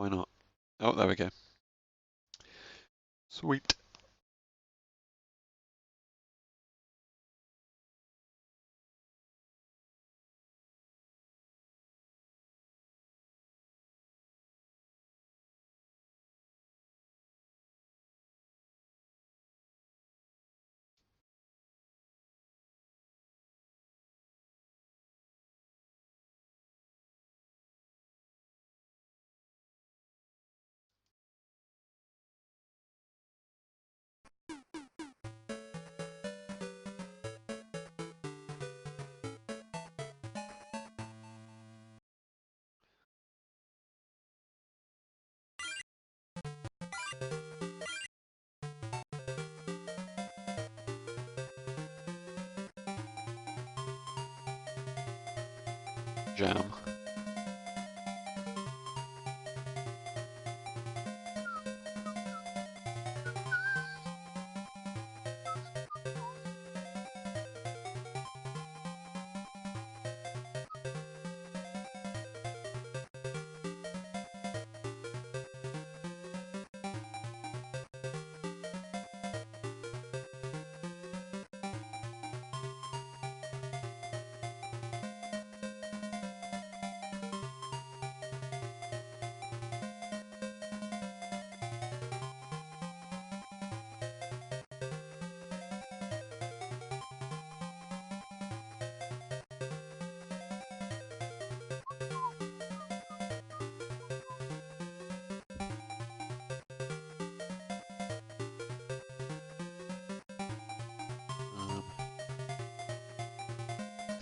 Why not? Oh, there we go. Sweet. Jam.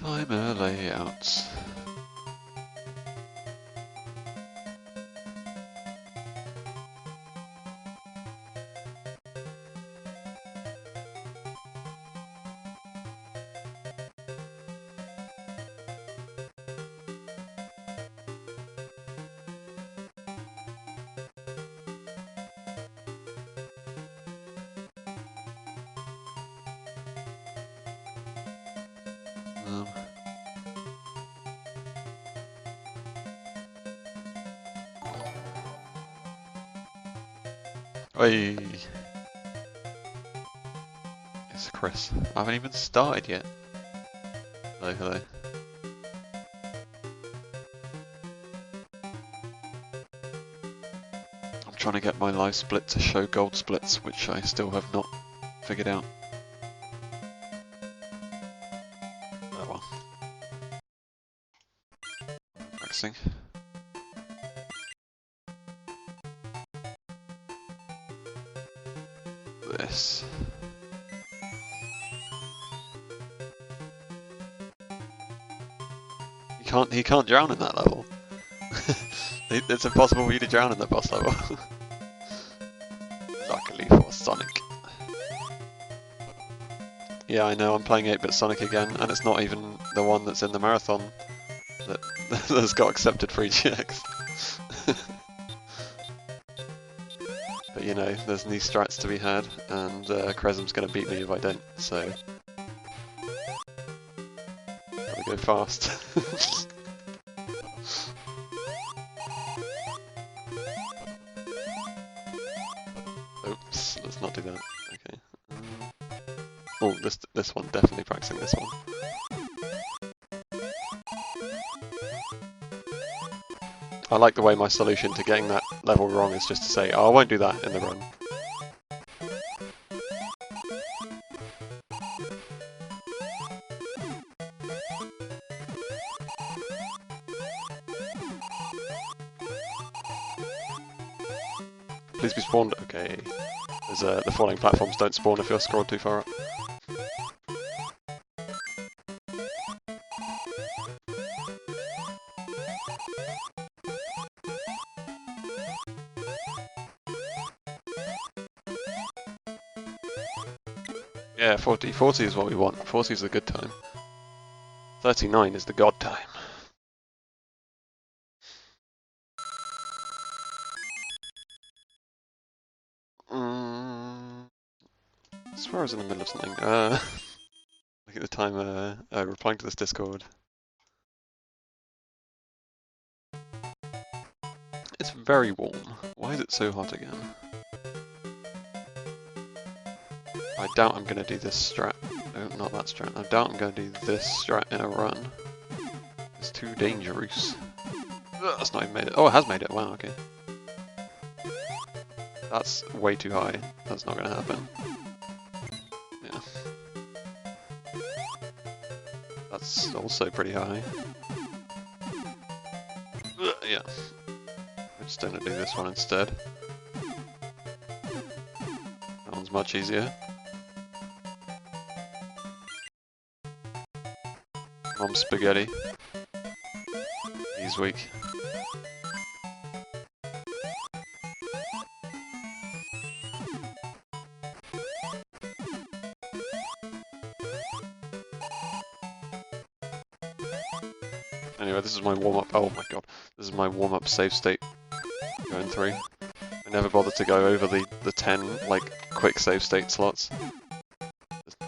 Timer layouts. Hey, it's Chris. I haven't even started yet. Hello, hello. I'm trying to get my live split to show gold splits, which I still have not figured out. Oh well. Practicing. This. He can't drown in that level. It's impossible for you to drown in that boss level. Luckily for Sonic. Yeah, I know, I'm playing 8-bit Sonic again, and it's not even the one that's in the marathon that's got accepted for EGX. But you know, there's new strats to be had, and Cresm's gonna beat me if I don't, so... Gotta go fast. Oops, let's not do that. Okay. Oh, this one, definitely practicing this one. I like the way my solution to getting that level wrong is just to say, oh, I won't do that in the run. Please be spawned. Okay. There's the falling platforms don't spawn if you're scrolled too far up. Yeah, 40 is what we want. 40 is the good time. 39 is the god time. I swear I was in the middle of something. Look at the time, replying to this Discord. It's very warm. Why is it so hot again? I doubt I'm going to do this strat. No, not that strat. I doubt I'm going to do this strat in a run. It's too dangerous. Ugh, that's not even made it. Oh, it has made it. Wow, okay. That's way too high. That's not going to happen. Yeah. That's also pretty high. Ugh, yeah. I'm just going to do this one instead. That one's much easier. Mom spaghetti. He's weak. Anyway, this is my warm-up. Oh my god. This is my warm-up save state going through. I never bothered to go over the 10, like, quick save state slots.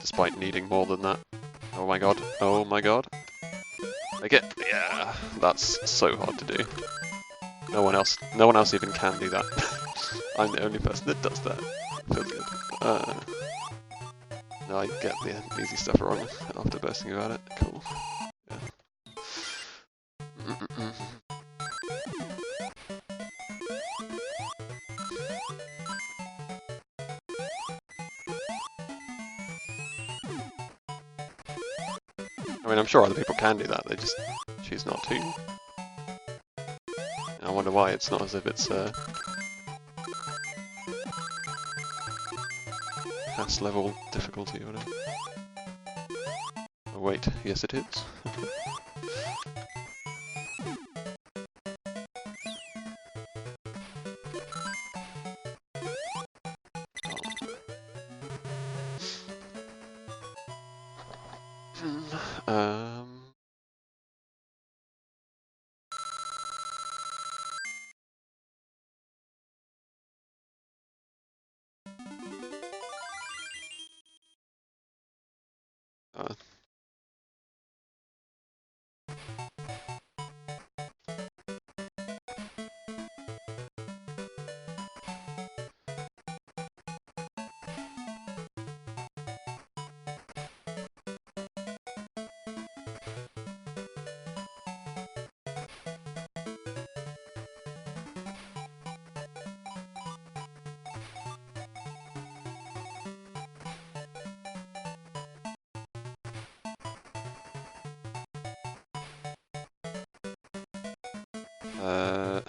Despite needing more than that. Oh my god. Oh my god. Make it? Yeah. That's so hard to do. No one else even can do that. I'm the only person that does that. Feels good. No, I get the easy stuff wrong after boasting about it. Cool. Yeah. I mean, I'm sure other people can do that, they just choose not to. And I wonder why. It's not as if it's pass level difficulty or whatever. Oh wait, yes it is.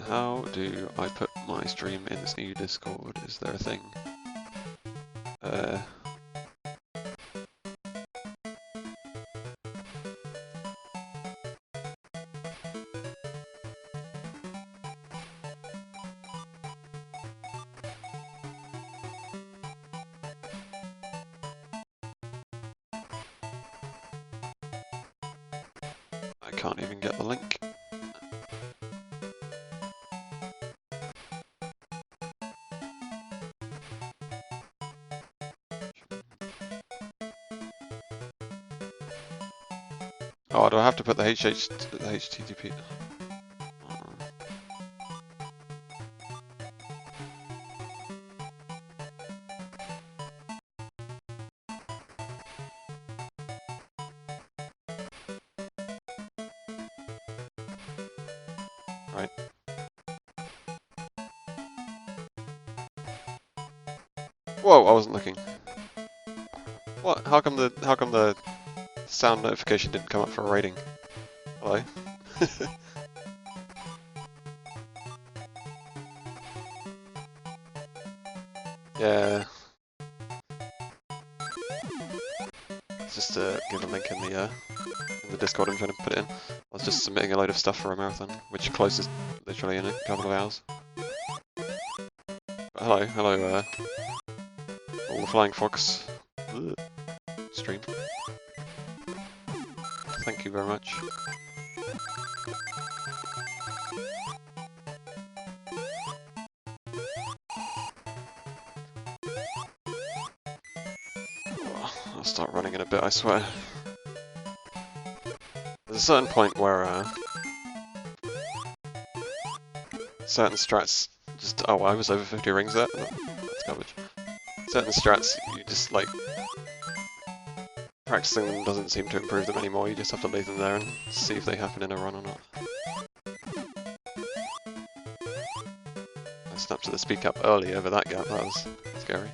How do I put my stream in this new Discord? Is there a thing? I can't even get the link. Oh, do I have to put the HTTP? Right. Whoa, I wasn't looking. What? How come the sound notification didn't come up for a rating? Hello? Yeah. Just give a link in the Discord. I'm trying to put it in. I was just submitting a load of stuff for a marathon, which closes literally in a couple of hours. But hello, all the Flying Fox stream. Thank you very much. I'll start running in a bit, I swear. There's a certain point where certain strats just... Oh, I was over 50 rings there? That's garbage. Certain strats, you just, like... Practicing them doesn't seem to improve them anymore, you just have to leave them there and see if they happen in a run or not. I snapped to the speed cap early over that gap, that was scary.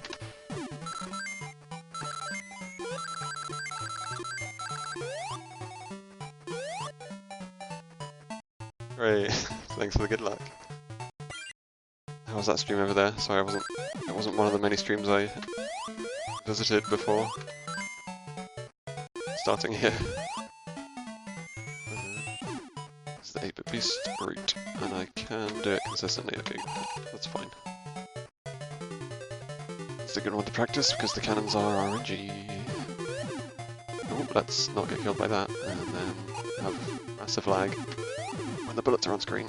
Great, thanks for the good luck. How was that stream over there? Sorry, it wasn't one of the many streams I visited before starting here. It's the 8-bit beast route, and I can do it consistently. Okay, that's fine. It's a good one to practice because the cannons are RNG. Oh, let's not get killed by that, and then have massive lag when the bullets are on screen.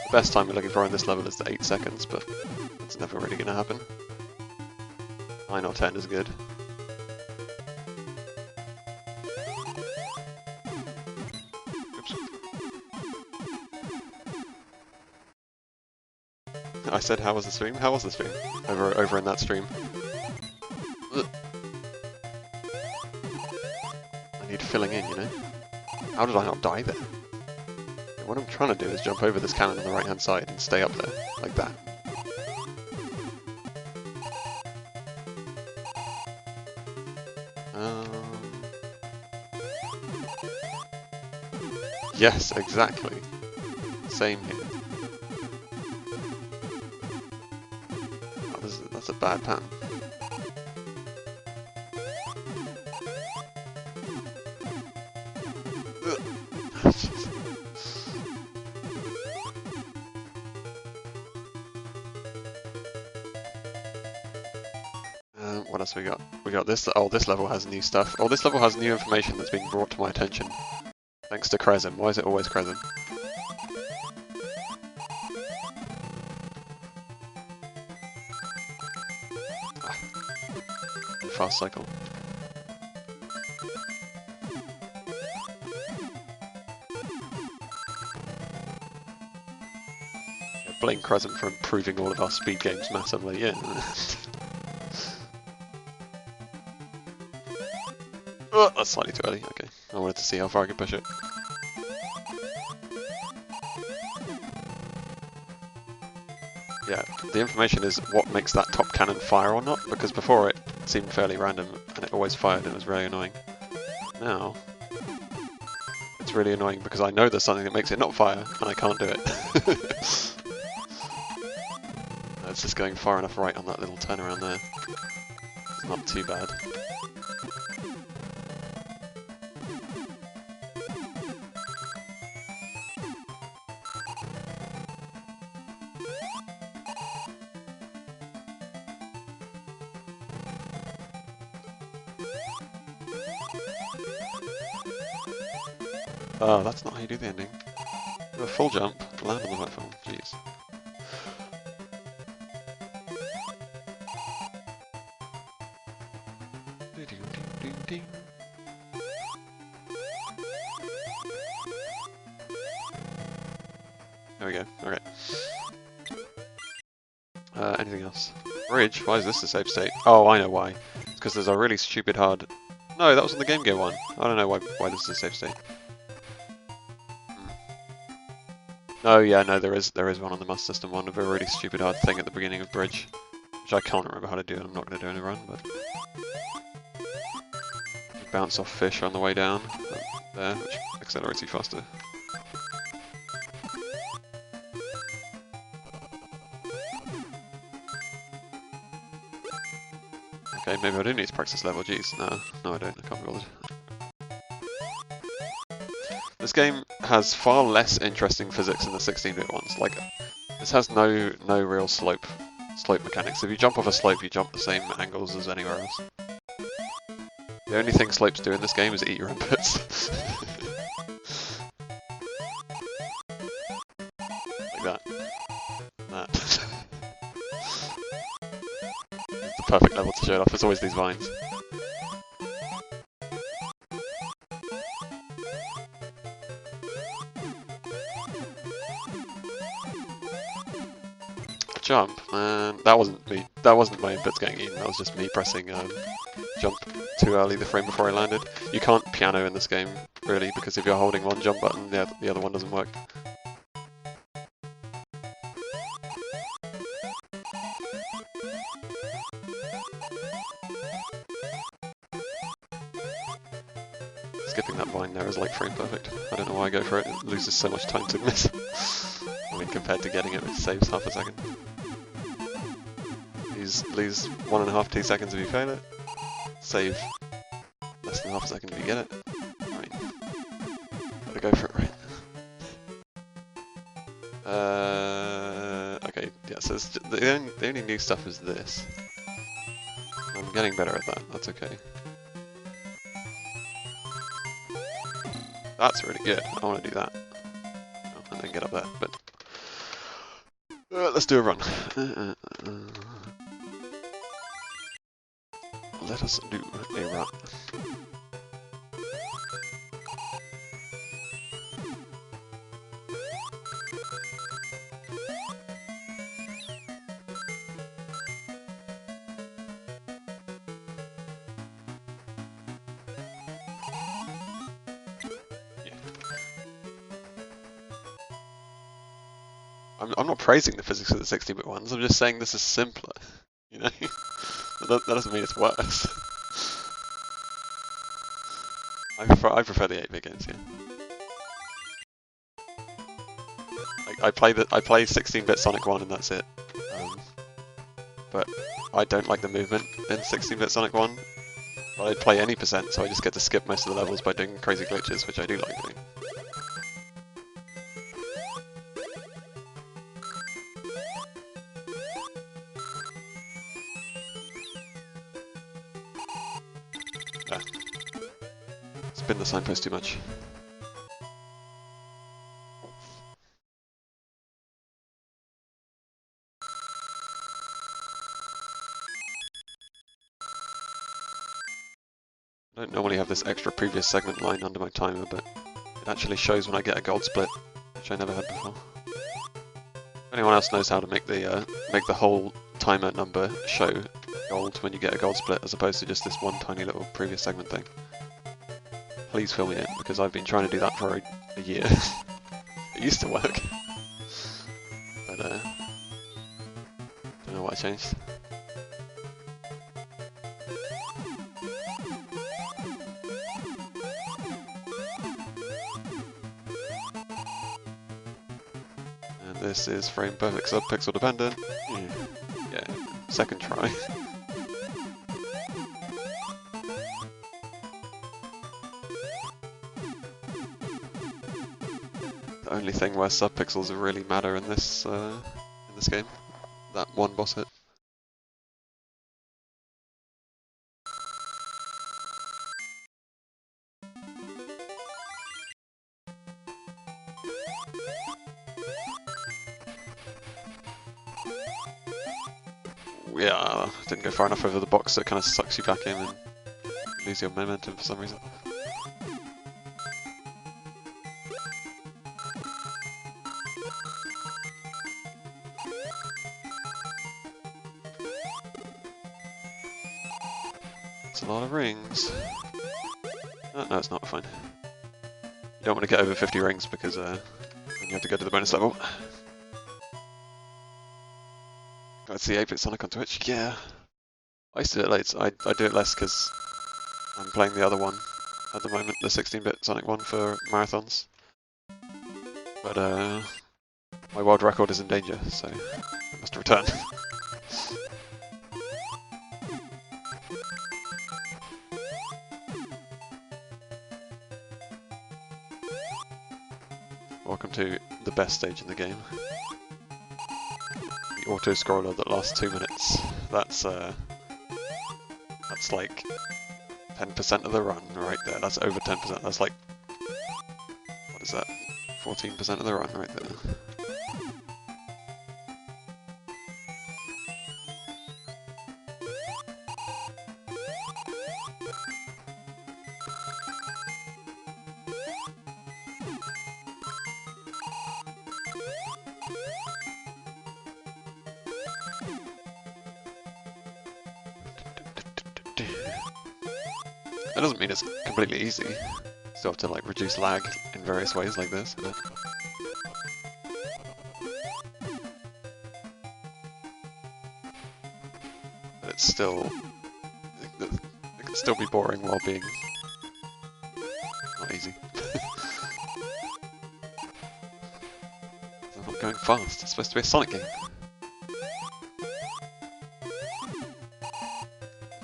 The best time we're looking for on this level is the 8 seconds, but that's never really going to happen. 9 or 10 is good. Oops. I said, how was the stream? How was the stream? Over in that stream. Ugh. I need filling in, you know? How did I not die there? What I'm trying to do is jump over this cannon on the right hand side and stay up there, like that. Yes, exactly. Same here. Oh, that's a bad pattern. What else we got? We got this. Oh, this level has new stuff. Oh, this level has new information that's been brought to my attention. Thanks to Crescent. Why is it always Crescent? Ah. Fast cycle. Yeah, blame Crescent for improving all of our speed games massively, yeah. Oh, that's slightly too early, okay. I wanted to see how far I could push it. Yeah, the information is what makes that top cannon fire or not, because before it seemed fairly random and it always fired and it was really annoying. Now, it's really annoying because I know there's something that makes it not fire and I can't do it. It's just going far enough right on that little turnaround there. It's not too bad. Oh, that's not how you do the ending. Do a full jump, land on the platform, jeez. There we go, okay. Anything else? Bridge? Why is this a safe state? Oh, I know why. It's because there's a really stupid hard... No, that was in the Game Gear one. I don't know why this is a safe state. Oh yeah, no, there is one on the Master System one of a really stupid hard thing at the beginning of Bridge, which I can't remember how to do, and I'm not going to do in a run, but... You bounce off fish on the way down, there, which accelerates you faster. Okay, maybe I do need to practice level, jeez. No I don't, I can't be bothered. This game has far less interesting physics than the 16-bit ones. Like, this has no real slope mechanics. If you jump off a slope, you jump the same angles as anywhere else. The only thing slopes do in this game is eat your inputs. Like that. That. It's the perfect level to show it off. There's always these vines. jump, man. That wasn't me. That wasn't my inputs getting eaten. That was just me pressing jump too early the frame before I landed. You can't piano in this game, really, because if you're holding one jump button, the other one doesn't work. Skipping that vine there is like frame perfect. I don't know why I go for it. It loses so much time to miss. I mean, compared to getting it, which saves half a second. Lose 1.5, 2 seconds if you fail it. Save less than half a second if you get it. Right. Gotta go for it, right? Okay, yeah, so the only new stuff is this. I'm getting better at that, that's okay. That's really good, I want to do that. Oh, and then get up there, but... let's do a run. Let us do a run. I'm not praising the physics of the 16-bit ones, I'm just saying this is simpler, you know? that doesn't mean it's worse. I prefer the 8-bit games, yeah. I play 16-bit Sonic 1 and that's it. But I don't like the movement in 16-bit Sonic 1. But I'd play any percent, so I just get to skip most of the levels by doing crazy glitches, which I do like doing. Spin the signpost too much. I don't normally have this extra previous segment line under my timer, but it actually shows when I get a gold split, which I never had before. If anyone else knows how to make the whole timer number show gold when you get a gold split, as opposed to just this one tiny little previous segment thing, please fill me in, because I've been trying to do that for a year. It used to work, but don't know what I changed. And this is frame perfect sub-pixel dependent. Yeah, second try. The only thing where subpixels really matter in this game, that one boss hit. Yeah, didn't go far enough over the box, so it kind of sucks you back in and you lose your momentum for some reason. It's a lot of rings. Oh, no, it's not, fine. You don't want to get over 50 rings because then you have to go to the bonus level. Let's see 8-bit Sonic on Twitch. Yeah. I used to do it late. I do it less because I'm playing the other one at the moment, the 16-bit Sonic one for marathons. But my world record is in danger, so I must return. Welcome to the best stage in the game. The auto-scroller that lasts 2 minutes. That's like 10% of the run right there. That's over 10%. That's like, what is that? 14% of the run right there. That doesn't mean it's completely easy. Still have to like reduce lag in various ways like this. But it's still, it can still be boring while being not easy. I'm not going fast. It's supposed to be a Sonic game.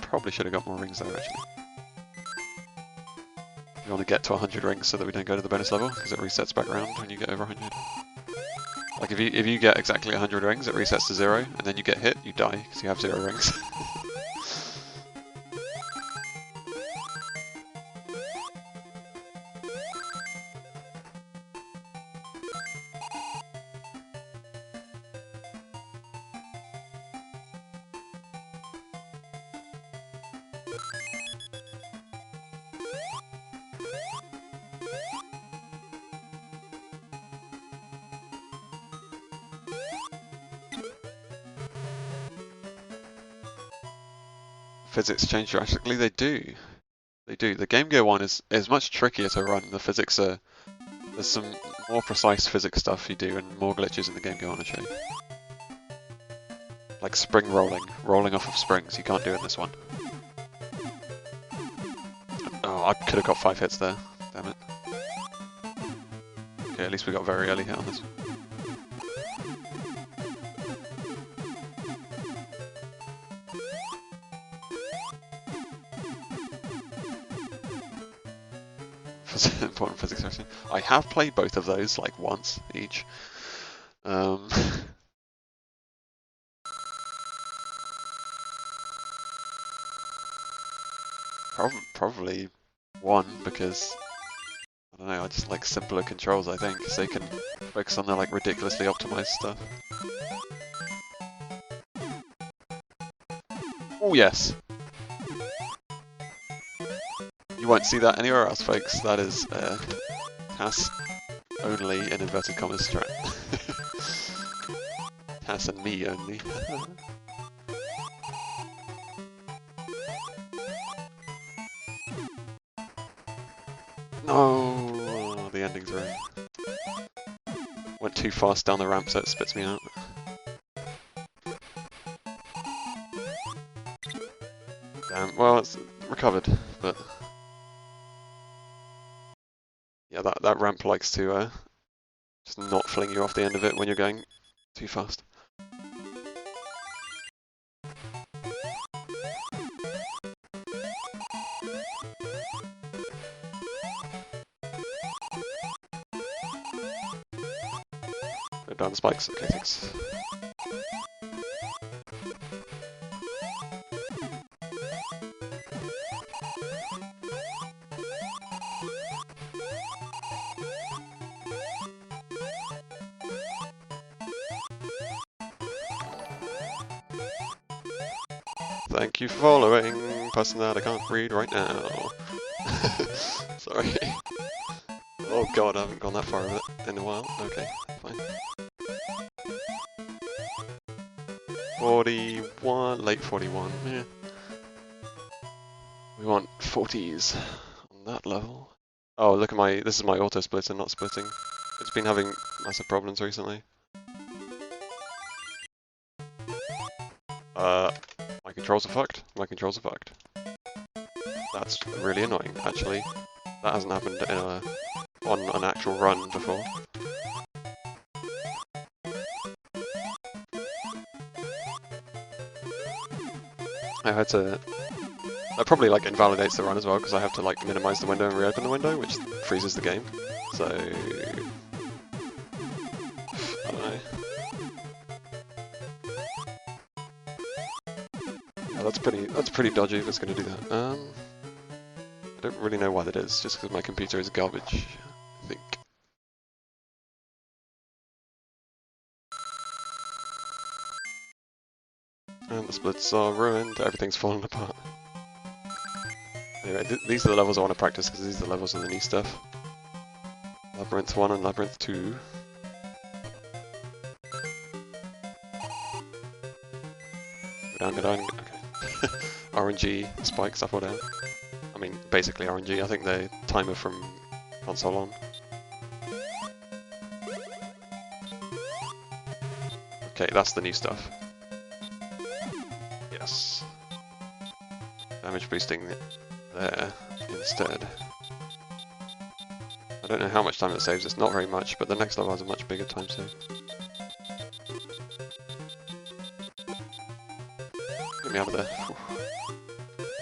Probably should have got more rings there actually. We want to get to 100 rings so that we don't go to the bonus level, because it resets back around when you get over 100. Like if you get exactly 100 rings, it resets to 0, and then you get hit, you die, because you have 0 rings. Physics change drastically? They do. They do. The Game Gear one is much trickier to run. The physics are... There's some more precise physics stuff you do and more glitches in the Game Gear one, I'll show you. Like spring rolling. Rolling off of springs, you can't do in this one. Oh, I could have got 5 hits there. Damn it. Okay, at least we got a very early hit on this one. Important physics actually. I have played both of those like once each. Probably one because I don't know. I just like simpler controls. I think so you can focus on the like ridiculously optimized stuff. Oh yes. You won't see that anywhere else, folks. That is TAS only in inverted commas strat. TAS and me only. No, the ending's right. Went too fast down the ramp, so it spits me out. Damn. Well, it's recovered, but. Yeah, that ramp likes to just not fling you off the end of it when you're going too fast. Go down the spikes. Okay, thanks. Thank you for following, person that I can't read right now. Sorry. Oh god, I haven't gone that far with it in a while. Okay, fine. 41, late 41, yeah. We want 40s on that level. Oh, look at my, this is my auto splitter not splitting. It's been having massive problems recently. My controls are fucked. My controls are fucked. That's really annoying, actually. That hasn't happened in on an actual run before. I had to... That probably like invalidates the run as well, because I have to like minimize the window and reopen the window, which freezes the game. So... I don't know. Yeah, that's pretty dodgy if it's going to do that. I don't really know why that is, just because my computer is garbage, I think. And the splits are ruined, everything's fallen apart. Anyway, these are the levels I want to practice, because these are the levels of the new stuff. Labyrinth 1 and Labyrinth 2. Go down, okay. RNG, spikes up or down. I mean, basically RNG. I think they timer from console on. Okay, that's the new stuff. Yes. Damage boosting there instead. I don't know how much time it saves, it's not very much, but the next level has a much bigger time save. Get me out of there. Whew.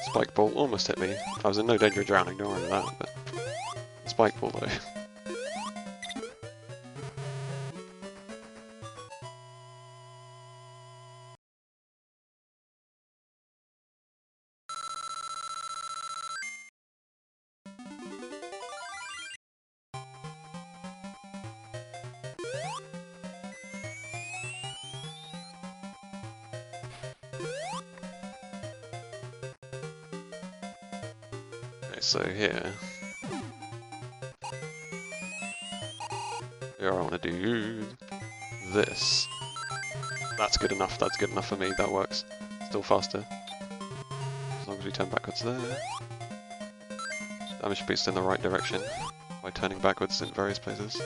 Spike ball almost hit me. I was in no danger of drowning, don't worry about that, but... Spike ball though. So here I want to do this. That's good enough for me, that works. Still faster. As long as we turn backwards there. Damage boost in the right direction by turning backwards in various places.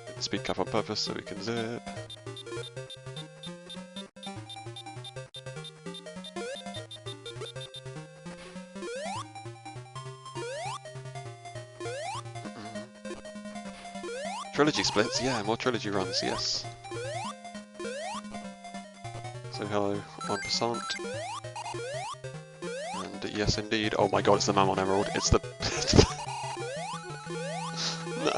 Hit the speed cap on purpose so we can zip. Trilogy splits, yeah, more trilogy runs, yes. So hello, 1%. And yes indeed, oh my god, it's the Mammon Emerald, it's the... No.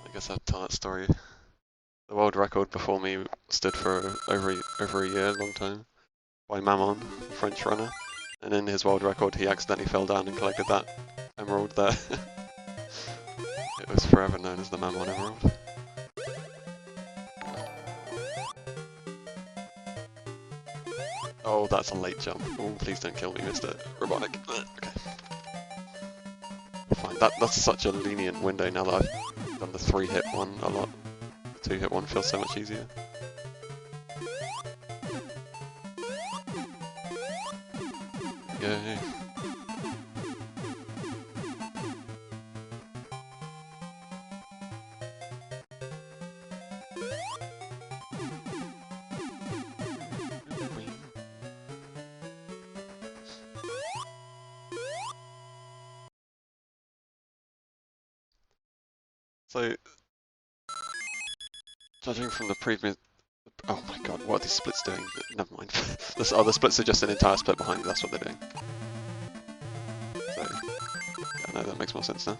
I guess I'd tell that story. The world record before me stood for over a year, long time, by Mammon, a French runner. And in his world record, he accidentally fell down and collected that emerald there. It was forever known as the Mammon Emerald. Oh, that's a late jump. Oh, please don't kill me, Mr. Robotic. Okay. Fine, that's such a lenient window now that I've done the 3-hit one a lot. The 2-hit one feels so much easier. Yay. So, judging from the previous... Oh my god, what are these splits doing? Never mind. The splits are just an entire split behind me, that's what they're doing. So, yeah, no, that makes more sense now.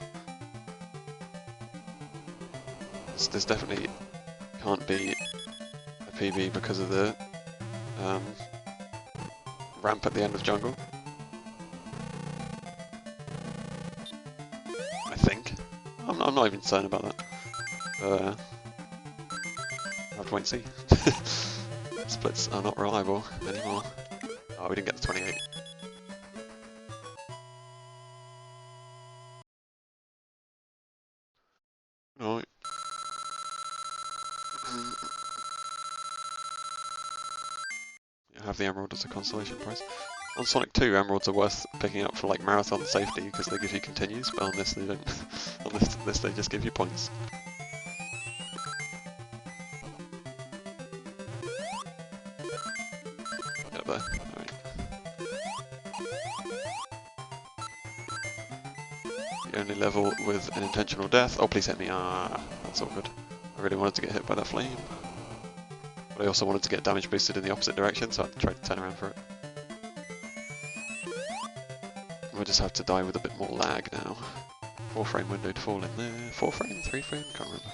This definitely can't be a PB because of the ramp at the end of jungle. I think. I'm not even certain about that. I'll have to wait and see. Splits are not reliable anymore. Oh, we didn't get the 28. Right. Have the emerald as a consolation prize. On Sonic 2, emeralds are worth picking up for like marathon safety because they give you continues, but on this they don't. On this they just give you points. Get up there. Alright. The only level with an intentional death. Oh, please hit me. Ah, that's all good. I really wanted to get hit by that flame. But I also wanted to get damage boosted in the opposite direction, so I tried to turn around for it. We'll just have to die with a bit more lag now. 4-frame window to fall in there. 4-frame, 3-frame, can't remember.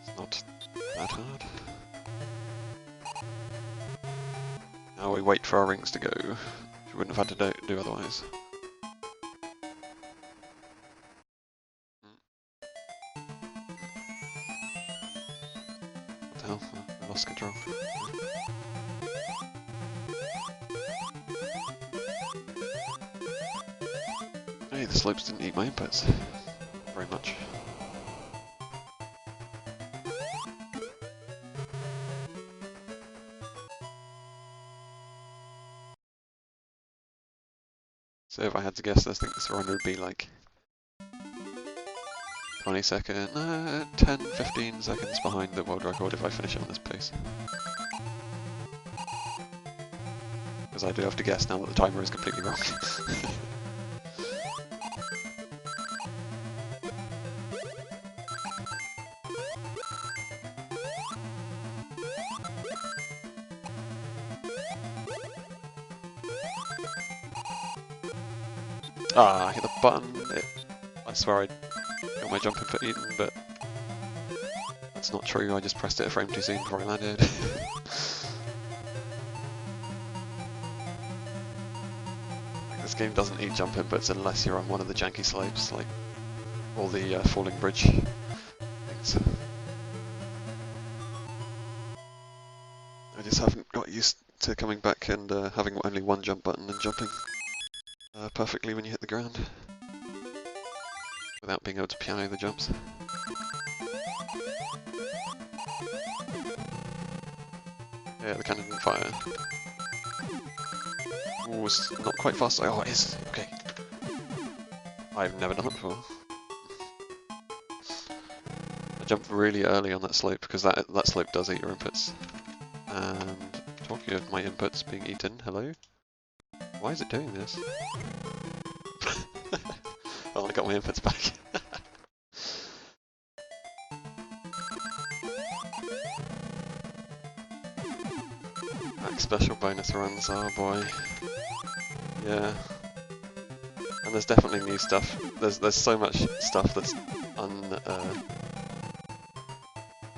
It's not that hard. Now we wait for our rings to go, which we wouldn't have had to do otherwise. What the hell? I lost control. Hey, the slopes didn't eat my inputs very much. So if I had to guess, I think this run would be like 20 seconds, 10, 15 seconds behind the world record if I finish it on this pace. Because I do have to guess now that the timer is completely wrong. Ah, I hit the button. I swear I got my jump input eaten, but that's not true. I just pressed it a frame too soon before I landed. This game doesn't eat jump inputs unless you're on one of the janky slopes, like all the falling bridge things. I just haven't got used to coming back and having only one jump button and jumping perfectly when you hit the ground, without being able to piano the jumps. Yeah, the cannon didn't fire. Ooh, it's not quite fast. Oh, it is. Okay. I've never done it before. I jumped really early on that slope because that slope does eat your inputs. And talking of my inputs being eaten, hello? Why is it doing this? Oh, I got my inputs back. Max special bonus runs, oh boy. Yeah. And there's definitely new stuff. There's so much stuff that's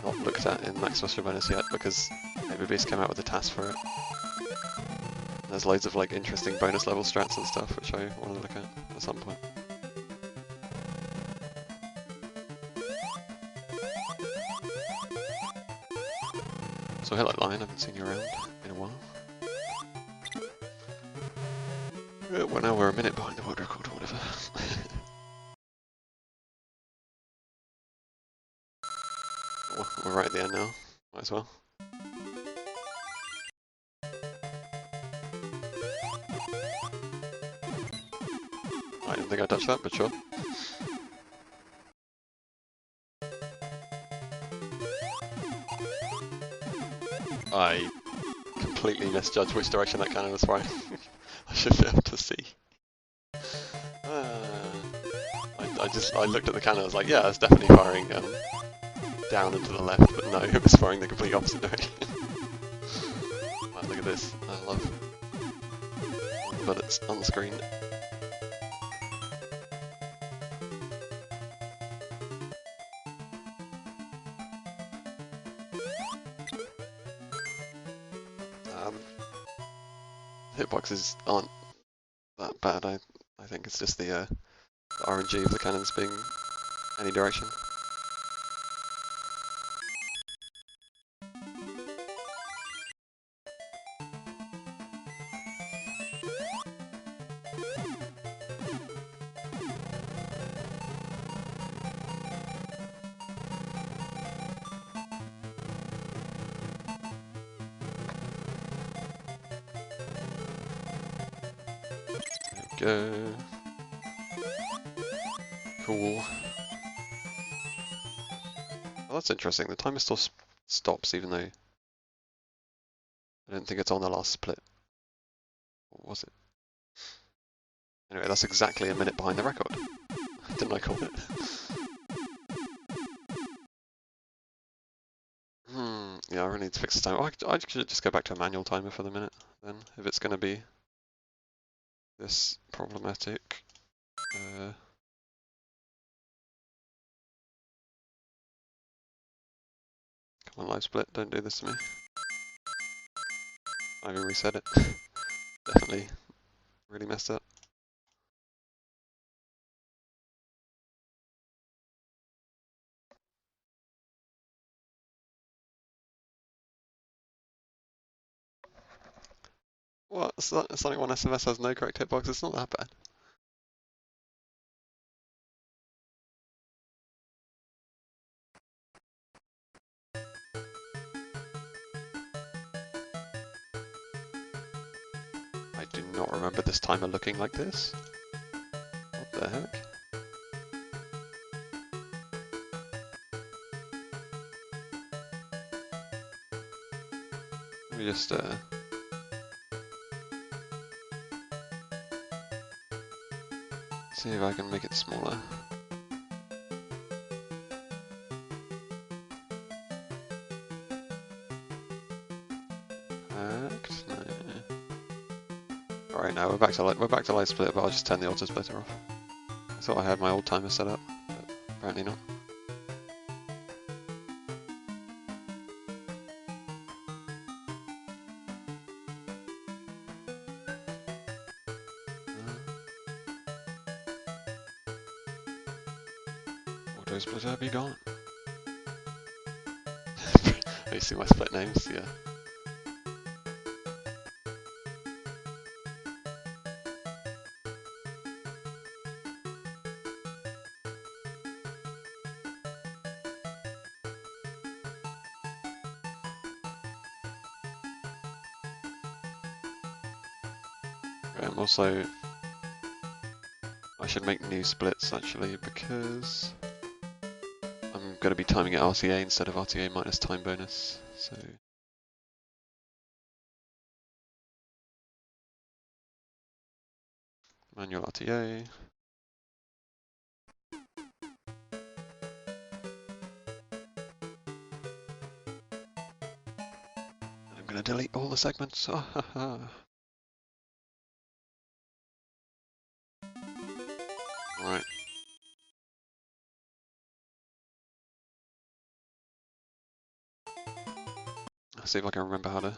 not looked at in Max Special Bonus yet because ABB's came out with a task for it. And there's loads of like interesting bonus level strats and stuff which I want to look at some point. So hello Lion, I haven't seen you around in a while. Well, now we're a minute behind the world record or whatever. We're right at the end now, might as well. I didn't think I touched that, but sure. I completely misjudged which direction that cannon was firing. I should be able to see. I looked at the cannon, I was like, yeah, it's definitely firing down and to the left, but no, it was firing the complete opposite direction. Man, look at this. I love all the bullets on the screen. Hitboxes aren't that bad, I think it's just the RNG of the cannons being any direction. Go. Cool. Well, that's interesting. The timer still stops even though I don't think it's on the last split. What was it? Anyway, that's exactly a minute behind the record. Didn't I call it? Yeah, I really need to fix the timer. Oh, I should just go back to a manual timer for the minute then, if it's going to be this problematic. Come on, live split, don't do this to me. I even reset it. Definitely really messed up. What? Sonic 1 SMS has no correct hitbox? It's not that bad. I do not remember this timer looking like this. What the heck? Let me just see if I can make it smaller. No. Alright, now we're back to light split, but I'll just turn the auto splitter off. I thought I had my old timer set up, but apparently not. Auto splitter be gone. You see my split names? Yeah. Also, I should make new splits actually, because I'm going to be timing it RTA instead of RTA minus time bonus, so... Manual RTA. I'm going to delete all the segments. Oh, ha, ha. Alright. Let's see if I can remember how to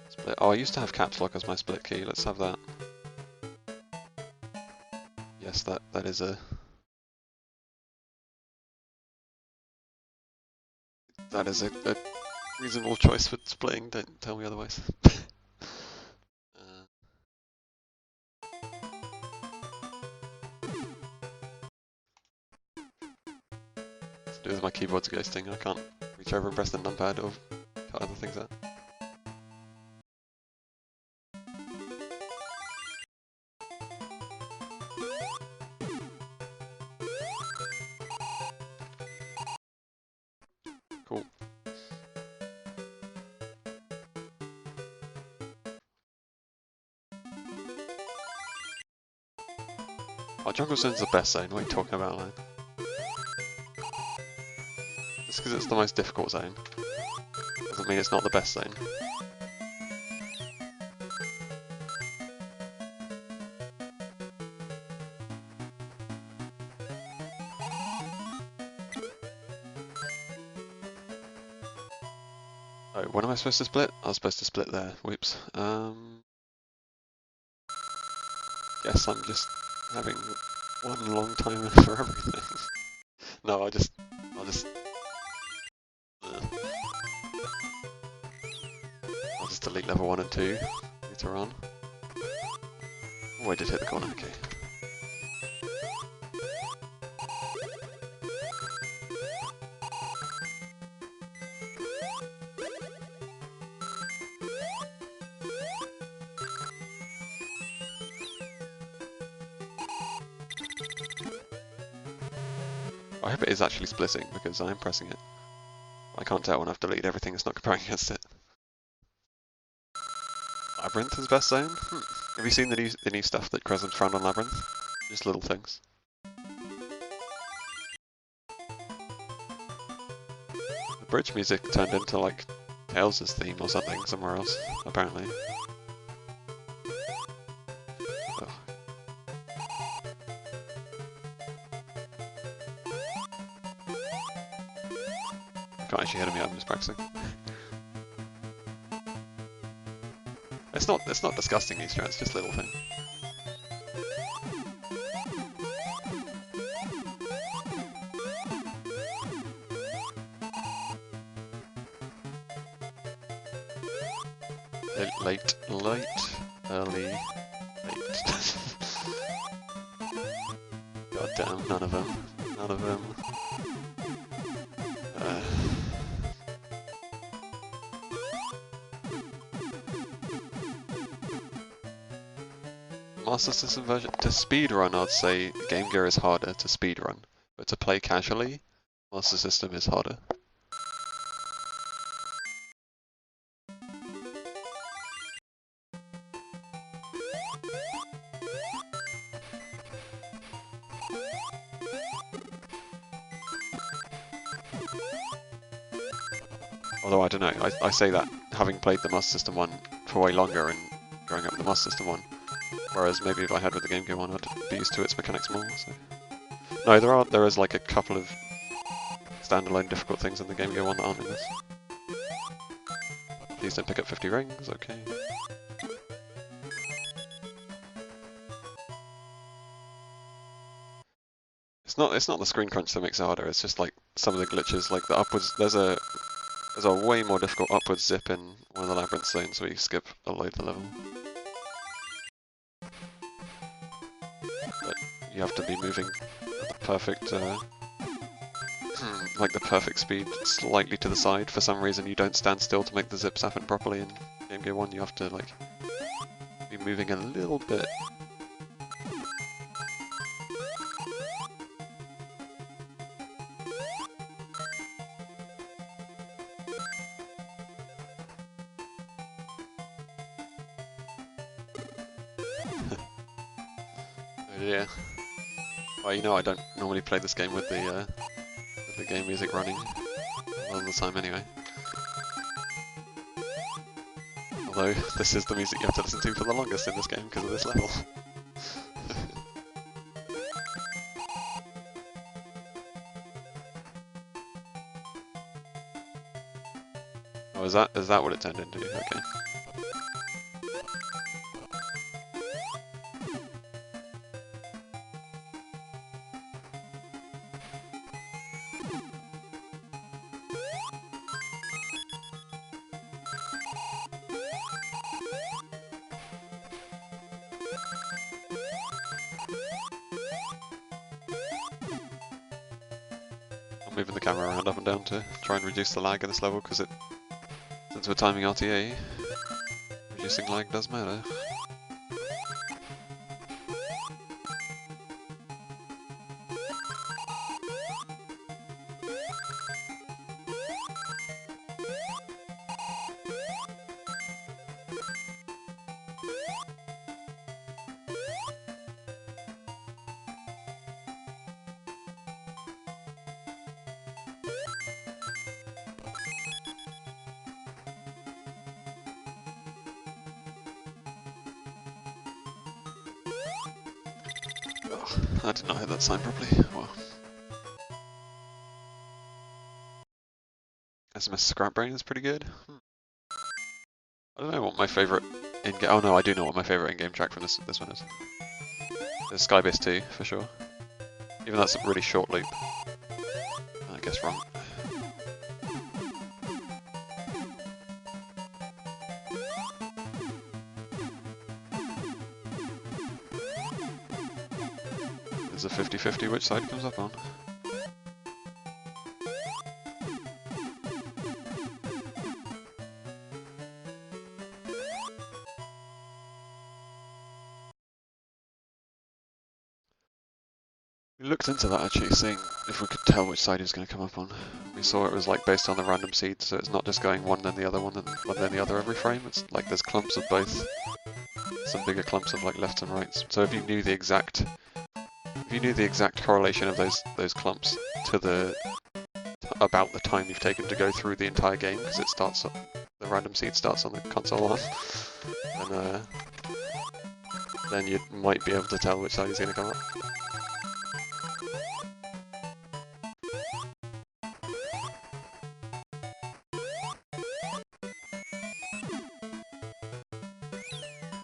split. Oh, I used to have caps lock as my split key. Let's have that. Yes, that is a reasonable choice for splitting. Don't tell me otherwise. To do with my keyboard's ghosting. I can't reach over and press the numpad or cut other things out. Cool. Oh, Jungle Zone's the best zone. What are you talking about, man? Just because it's the most difficult zone doesn't mean it's not the best zone. Oh, when am I supposed to split? I was supposed to split there. Whoops. Guess I'm just having one long timer for everything. No, I'll just delete level 1 and 2 later on. Oh, I did hit the corner, okay. I hope it is actually splitting, because I'm pressing it. I can't tell when I've deleted everything, it's not comparing against it. Labyrinth is best zone? Have you seen the new stuff that Crescent's found on Labyrinth? Just little things. The bridge music turned into like Tails' theme or something somewhere else, apparently. Ugh. Can't actually hear me, I'm just practicing. It's not disgusting Easter eggs, just little thing. Late, early, late. God damn, none of them. Master System version, to speedrun, I'd say Game Gear is harder to speedrun, but to play casually, Master System is harder. Although I don't know, I say that having played the Master System one for way longer and growing up with the Master System one, whereas maybe if I had with the Game Gear one, I'd be used to its mechanics more. So. No, there is like a couple of standalone difficult things in the Game Gear one that aren't in this. Please don't pick up 50 rings, okay. It's not the screen crunch that makes it harder, it's just like some of the glitches, like the upwards, there's a way more difficult upwards zip in one of the labyrinth zones where you skip a load of the level. But you have to be moving at the perfect, like the perfect speed, slightly to the side. For some reason you don't stand still to make the zips happen properly in Game Gear 1, you have to like be moving a little bit. Yeah. Well, you know I don't normally play this game with the game music running a lot of the time anyway. Although this is the music you have to listen to for the longest in this game because of this level. Oh, is that what it turned into? Okay. I'm moving the camera around up and down to try and reduce the lag in this level because since we're timing RTA, reducing lag does matter. Oh, I did not hit that sign properly. Well. SMS Scrap Brain is pretty good. I don't know what my favourite in-game... Oh no, I do know what my favourite in-game track from this one is. It's Skybase 2, for sure. Even though that's a really short loop. I guess wrong. There's a 50-50 which side comes up on. We looked into that actually, seeing if we could tell which side he was going to come up on. We saw it was like based on the random seeds, so it's not just going one then the other one then the other every frame. It's like there's clumps of both. Some bigger clumps of like left and rights. So if you knew the exact correlation of those clumps to about the time you've taken to go through the entire game, because the random seed starts on the console one, then you might be able to tell which side he's going to come up.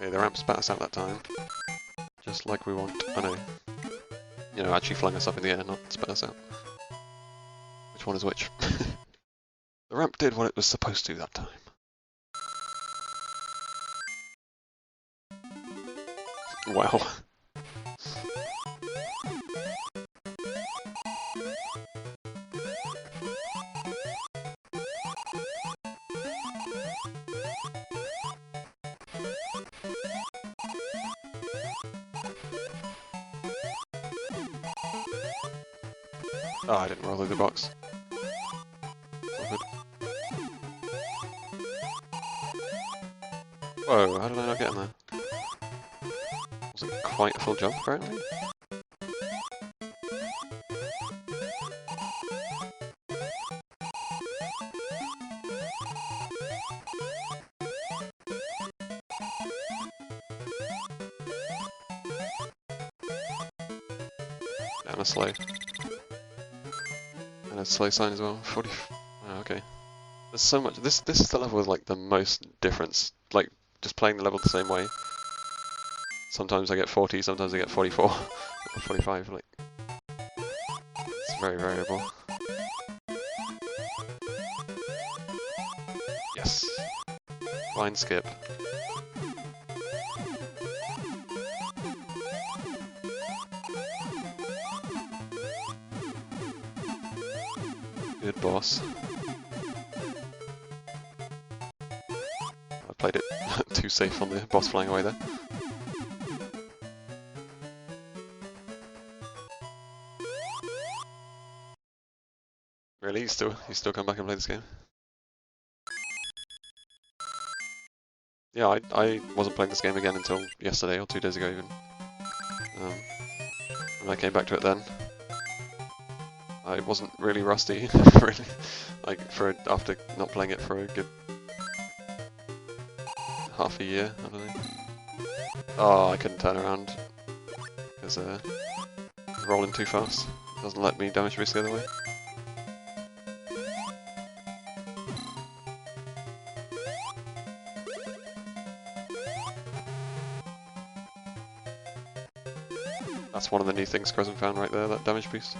Okay, the ramp spat us out that time, just like we want. I know. You know, actually flung us up in the air, not spat us out. Which one is which? The ramp did what it was supposed to that time. Wow. Oh, I didn't roll through the box. All good. Whoa, how did I not get in there? Wasn't quite a full jump, apparently. And a slow. And a slow sign as well. 40. Oh, okay. There's so much. This is the level with like the most difference. Like just playing the level the same way. Sometimes I get 40, sometimes I get 44 or 45. Like it's very variable. Yes. Line skip. Good boss. I played it too safe on the boss flying away there. Really? You still come back and play this game? Yeah, I wasn't playing this game again until yesterday or 2 days ago even. And I came back to it then. I wasn't really rusty, really. Like after not playing it for a good half a year, I don't know. Oh, I couldn't turn around because rolling too fast. It doesn't let me damage boost the other way. That's one of the new things Crescent found right there, that damage boost.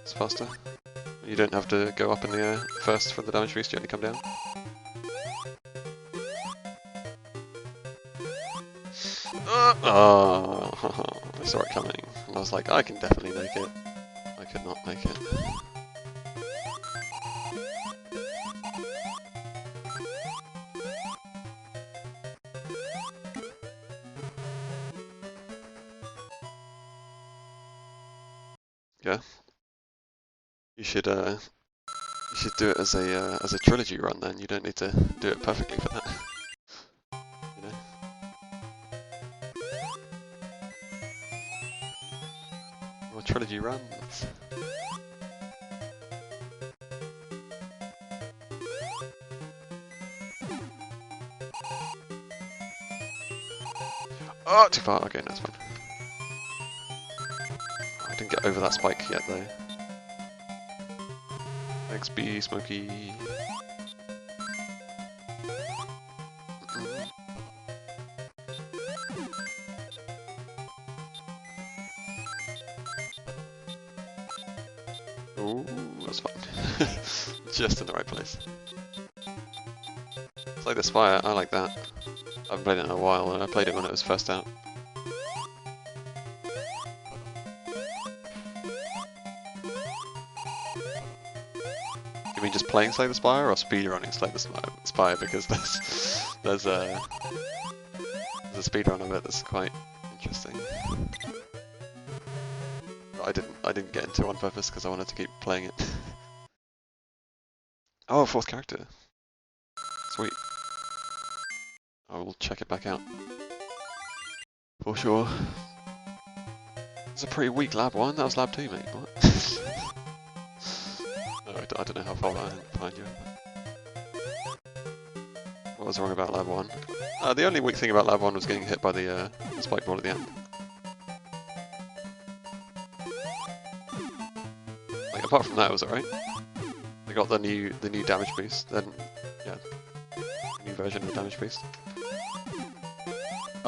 It's faster. You don't have to go up in the air first for the damage boost, you only come down. Oh, I saw it coming, and I was like, I can definitely make it. I could not make it. Yeah. You should do it as a trilogy run then. You don't need to do it perfectly for that. You know? More trilogy runs. Oh, too far. Okay, that's fine. I didn't get over that spike yet though. XB, Smokey. Ooh, that's fine. Just in the right place. It's like this fire, I like that. I haven't played it in a while, and I played it when it was first out. You mean just playing Slay the Spire, or speedrunning Slay the Spire? Because there's a speedrun of it that's quite interesting. But I didn't get into it on purpose because I wanted to keep playing it. Oh, fourth character. Sweet. I will check it back out. For sure. It's a pretty weak lab one. That was lab 2, mate. What? No, I don't know how far behind you. What was wrong about lab 1? The only weak thing about lab 1 was getting hit by the spike ball at the end. Like, apart from that, it was alright. They got the new damage boost. Then, yeah, new version of the damage boost.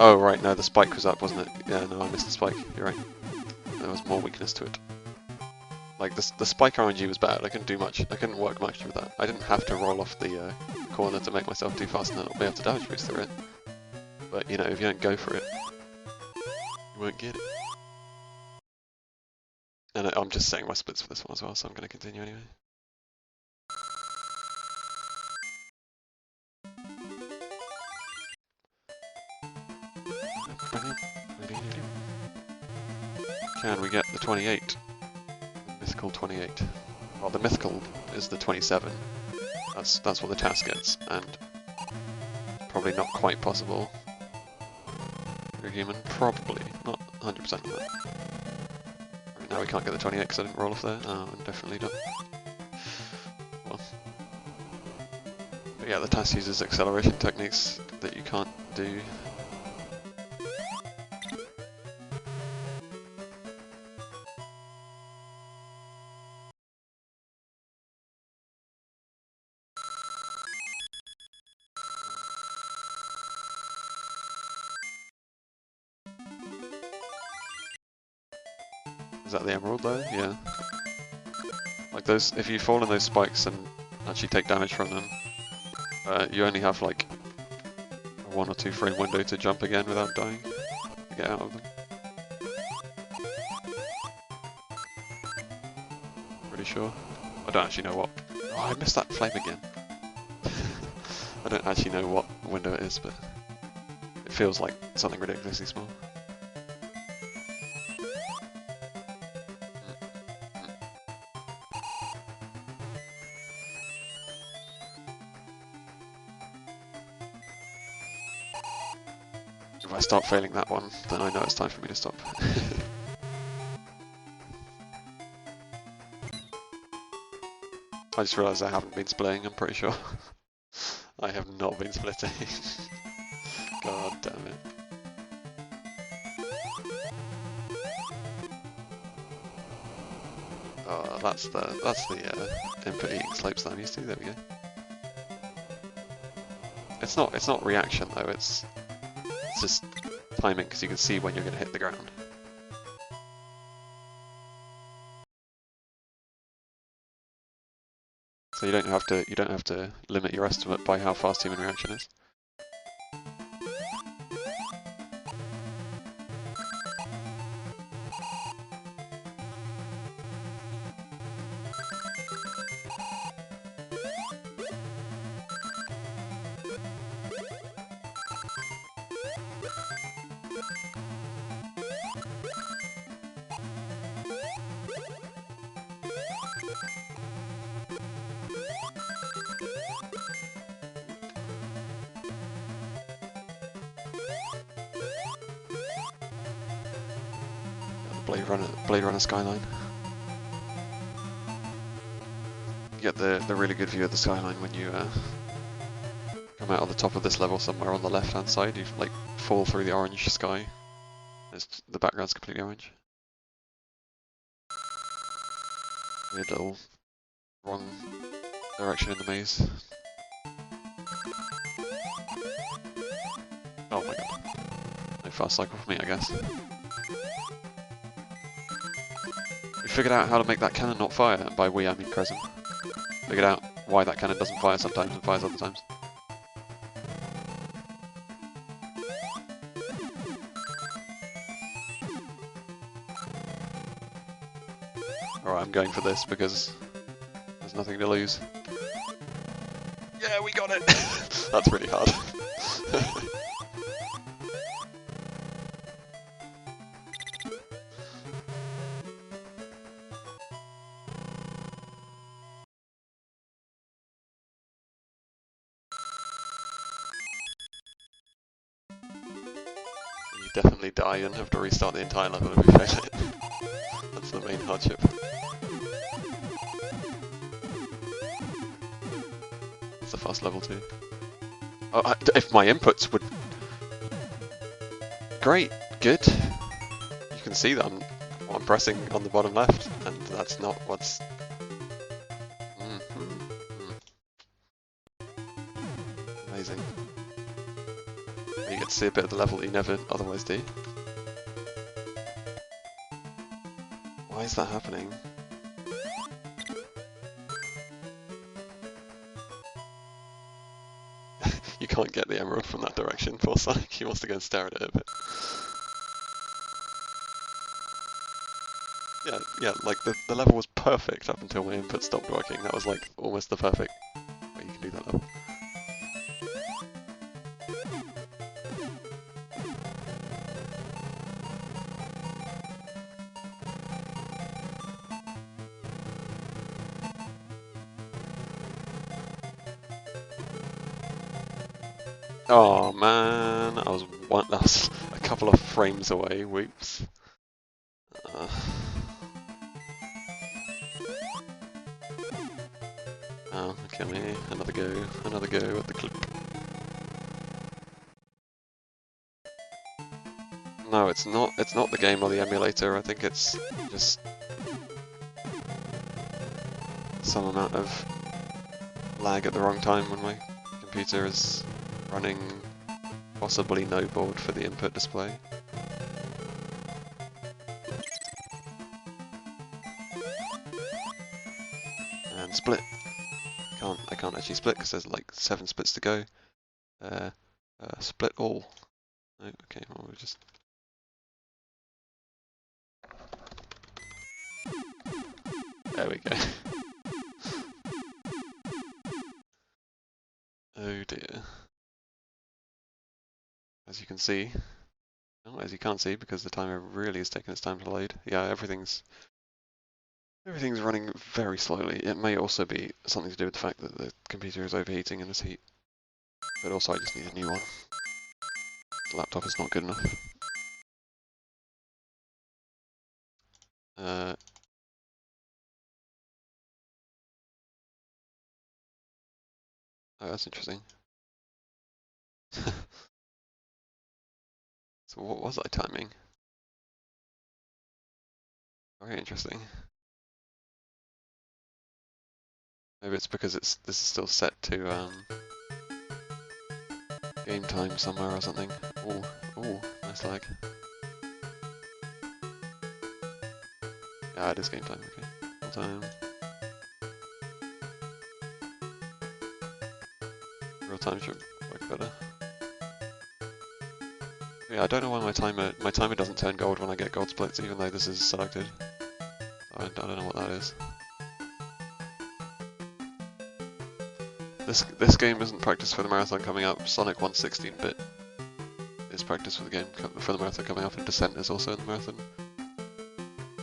Oh right, no, the spike was up, wasn't it? Yeah, no, I missed the spike. You're right. There was more weakness to it. Like the spike RNG was bad. I couldn't do much. I couldn't work much with that. I didn't have to roll off the corner to make myself too fast and then I'll be able to damage boost through it. But you know, if you don't go for it, you won't get it. And I'm just setting my splits for this one as well, so I'm going to continue anyway. can we get the 28? The mythical 28. Well, the mythical is the 27. That's what the task gets, and probably not quite possible. You're human, probably not 100% on that. Right, now we can't get the 28 because I didn't roll off there. Oh, I'm definitely done. Well, but yeah, the task uses acceleration techniques that you can't do. Is that the emerald though? Yeah. Like those, if you fall in those spikes and actually take damage from them, you only have like a 1 or 2 frame window to jump again without dying to get out of them. Pretty sure. I don't actually know what. Oh, I missed that flame again. I don't actually know what window it is, but it feels like something ridiculously small. If I start failing that one, then I know it's time for me to stop. I just realised I haven't been splitting, I'm pretty sure. I have not been splitting. God damn it. Oh, that's the input eating slopes that I'm used to. There we go. It's not reaction though. It's just timing because you can see when you're going to hit the ground. So you don't have to limit your estimate by how fast human reaction is. Blade Runner skyline. You get the really good view of the skyline when you come out of the top of this level somewhere on the left hand side. You like fall through the orange sky. The background's completely orange. Weird little wrong direction in the maze. Oh my god. No fast cycle for me, I guess. We figured out how to make that cannon not fire, and by we I mean Crescent. Figured out why that cannon doesn't fire sometimes and fires other times. Alright, I'm going for this because there's nothing to lose. Yeah, we got it! That's really hard. You definitely die and have to restart the entire level if you fail it. That's the main hardship. It's a fast level too. Oh, if my inputs would... Great, good. You can see that I'm pressing on the bottom left, and that's not what's... Amazing. You get to see a bit of the level that you never otherwise do. Why is that happening? You can't get the emerald from that direction, poor Sonic. He wants to go and stare at it a bit. Yeah, like the level was perfect up until my input stopped working. That was like almost the perfect way you can do that level. Oh man, I was a couple of frames away. Whoops. Oh, okay, another go at the clip. No, it's not. It's not the game or the emulator. I think it's just some amount of lag at the wrong time when my computer is running possibly no board for the input display. And split. I can't actually split because there's like 7 splits to go. Split all. No, okay, well we'll just. There we go. Oh dear. As you can see, oh, as you can't see because the timer really is taking its time to load. Yeah, everything's running very slowly. It may also be something to do with the fact that the computer is overheating in this heat. But also I just need a new one. The laptop is not good enough. Oh, that's interesting. So what was I timing? Very interesting. Maybe it's because this is still set to game time somewhere or something. Oh, nice lag. Yeah, it is game time, okay. Full time. Real time should work better. Yeah, I don't know why my timer doesn't turn gold when I get gold splits, even though this is selected. I don't know what that is. This game isn't practice for the marathon coming up. Sonic 116-bit is practice for the marathon coming up, and Descent is also in the marathon.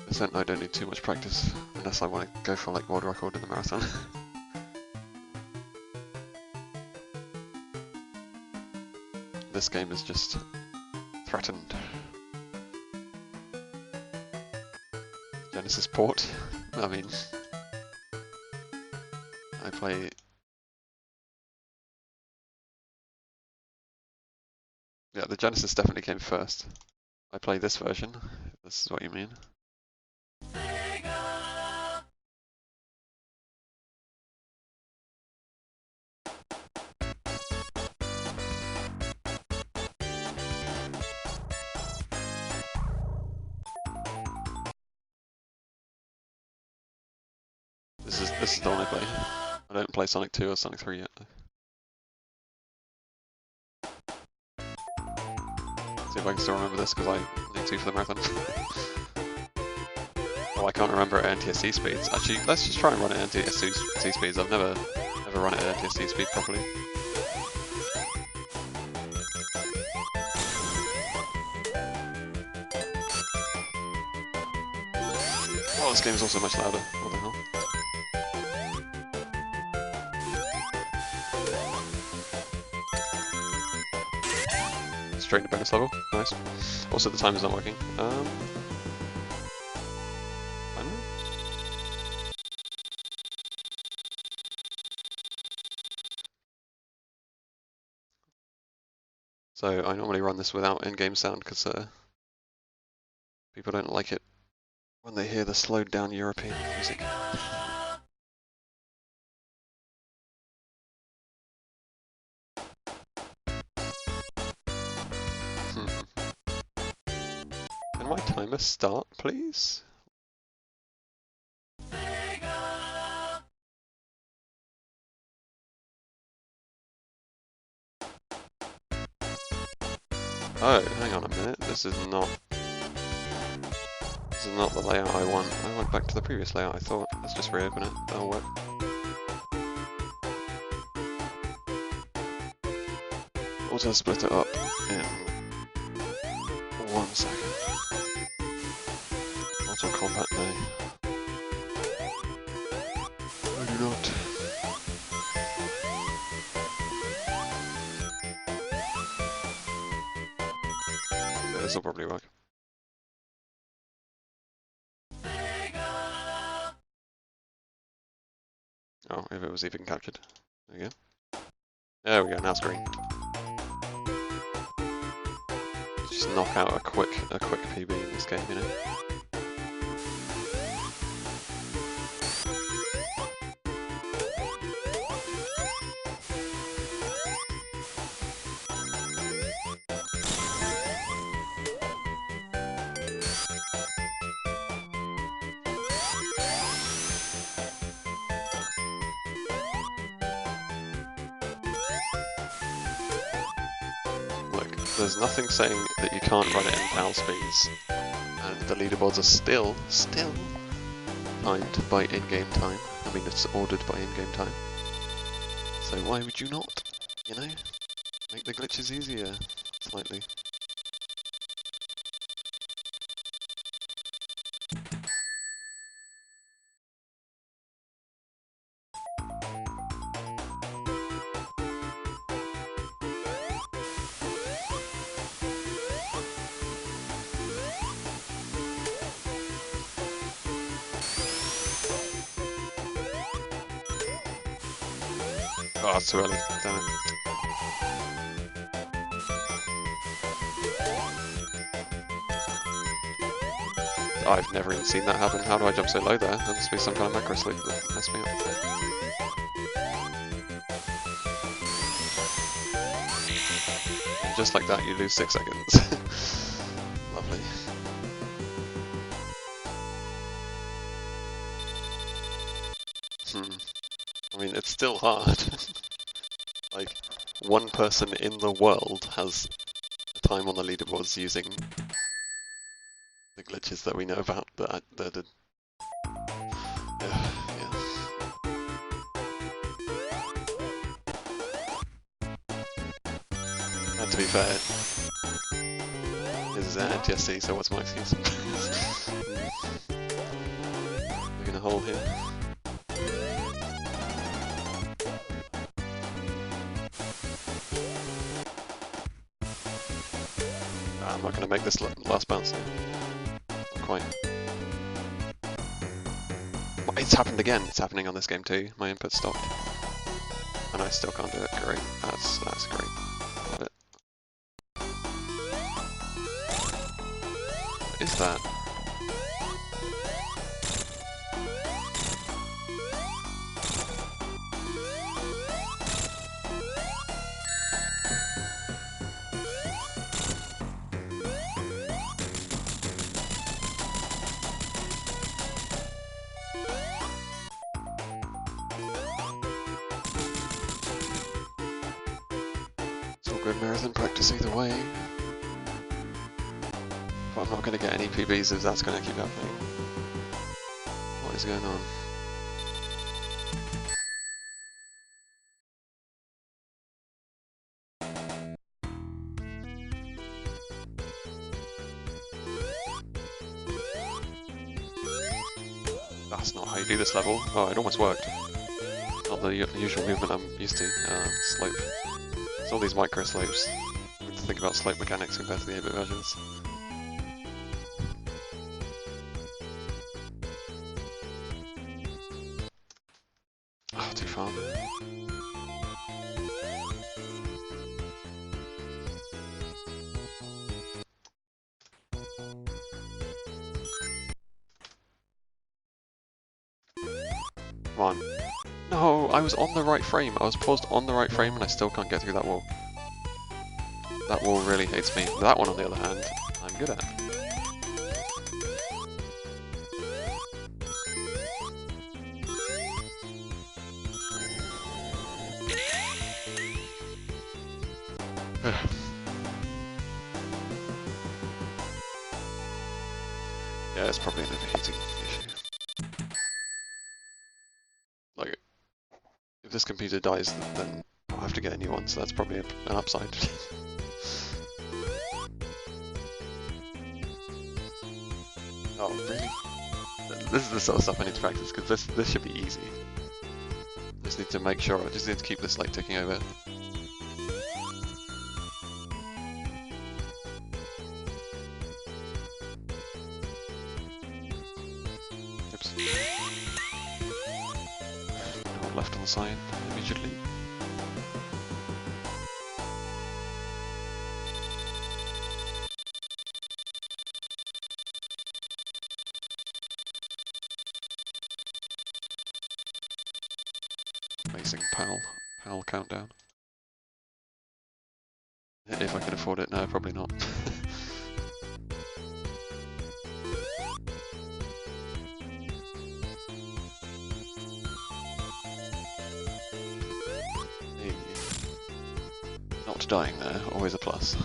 Descent I don't need too much practice unless I want to go for like world record in the marathon. This game is just threatened. Genesis port. I mean, I play. Yeah, the Genesis definitely came first. I play this version, if this is what you mean. This is the one I play. I don't play Sonic 2 or Sonic 3 yet. See if I can still remember this because I need to for the marathon. Oh, I can't remember at NTSC speeds. Actually, let's just try and run it at NTSC speeds. I've never run it at NTSC speed properly. Oh, this game is also much louder. What the hell? Straight to bonus level. Nice. Also, the timer's not working. Timer? So I normally run this without in-game sound because people don't like it when they hear the slowed down European music. Can my timer start, please? Oh, hang on a minute. This is not the layout I want. I went back to the previous layout, I thought. Let's just reopen it. That'll work. Auto split it up in 1 second. Auto combat now. I do not. this will probably work. Oh, if it was even captured. There we go. There we go, now it's green. Just knock out a quick PB in this game, you know? There's nothing saying that you can't run it in PAL speeds, and the leaderboards are still timed by in-game time. I mean, it's ordered by in-game time. So why would you not, you know? Make the glitches easier, slightly. Oh, it's too early, damn it. I've never even seen that happen. How do I jump so low there? There must be some kind of macro sleep that messed me up. And just like that, you lose 6 seconds. Lovely. I mean, it's still hard. Like, one person in the world has a time on the leaderboards using the glitches that we know about that did. Yeah. And to be fair, this is an NTSC, so what's my excuse? We're in a hole here. I'm not going to make this last bounce here. Not quite. It's happened again. It's happening on this game too. My input stopped. And I still can't do it. Great. That's great. Love it. What is that? Good marathon practice either way. But I'm not going to get any PBs if that's going to keep happening. What is going on? That's not how you do this level. Oh, it almost worked. Not the usual movement I'm used to. Slope. It's all these micro slopes. We need to think about slope mechanics compared to the 8-bit versions. Oh, too far. Come on. No, I was on the right frame. I was paused on the right frame and I still can't get through that wall. That wall really hates me. That one, on the other hand, I'm good at. Yeah, it's probably an overheating issue. Like, if this computer dies, then I'll have to get a new one, so that's probably an upside. Oh, really? This is the sort of stuff I need to practice, because this should be easy. Just need to make sure, I just need to keep this like ticking over. left on the sign immediately. Amazing PAL countdown. If I could afford it, no, probably not. Hey. Not dying there, always a plus.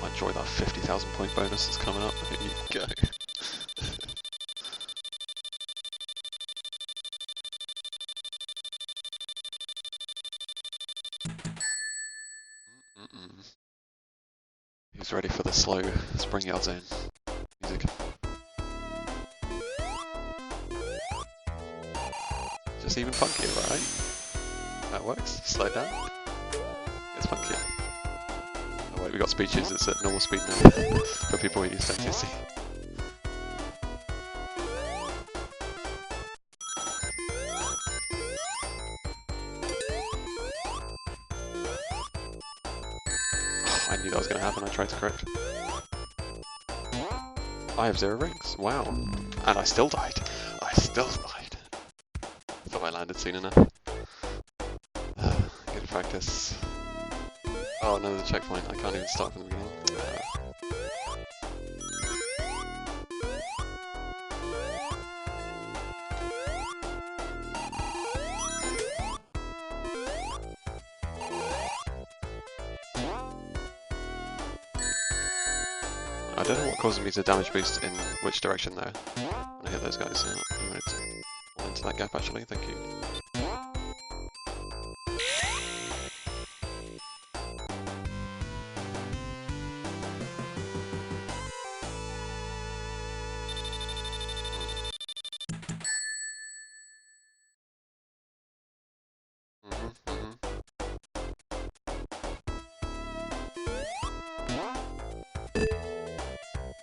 I enjoy that 50,000 point bonus that's coming up. Here you go. Who's ready for the slow spring yard zone music? Just even funkier, right? That works. Slow down. It's funkier. Oh wait, we got speeches. It's at normal speed now for people who use FTC. I knew that was going to happen, I tried to correct. I have 0 rings, wow. And I still died. I still died. Thought I landed soon enough. Good practice. Oh no, there's a checkpoint, I can't even start from the beginning. I don't know what causes me to damage boost in which direction there when I hit those guys. I'm going to fall into that gap actually, thank you.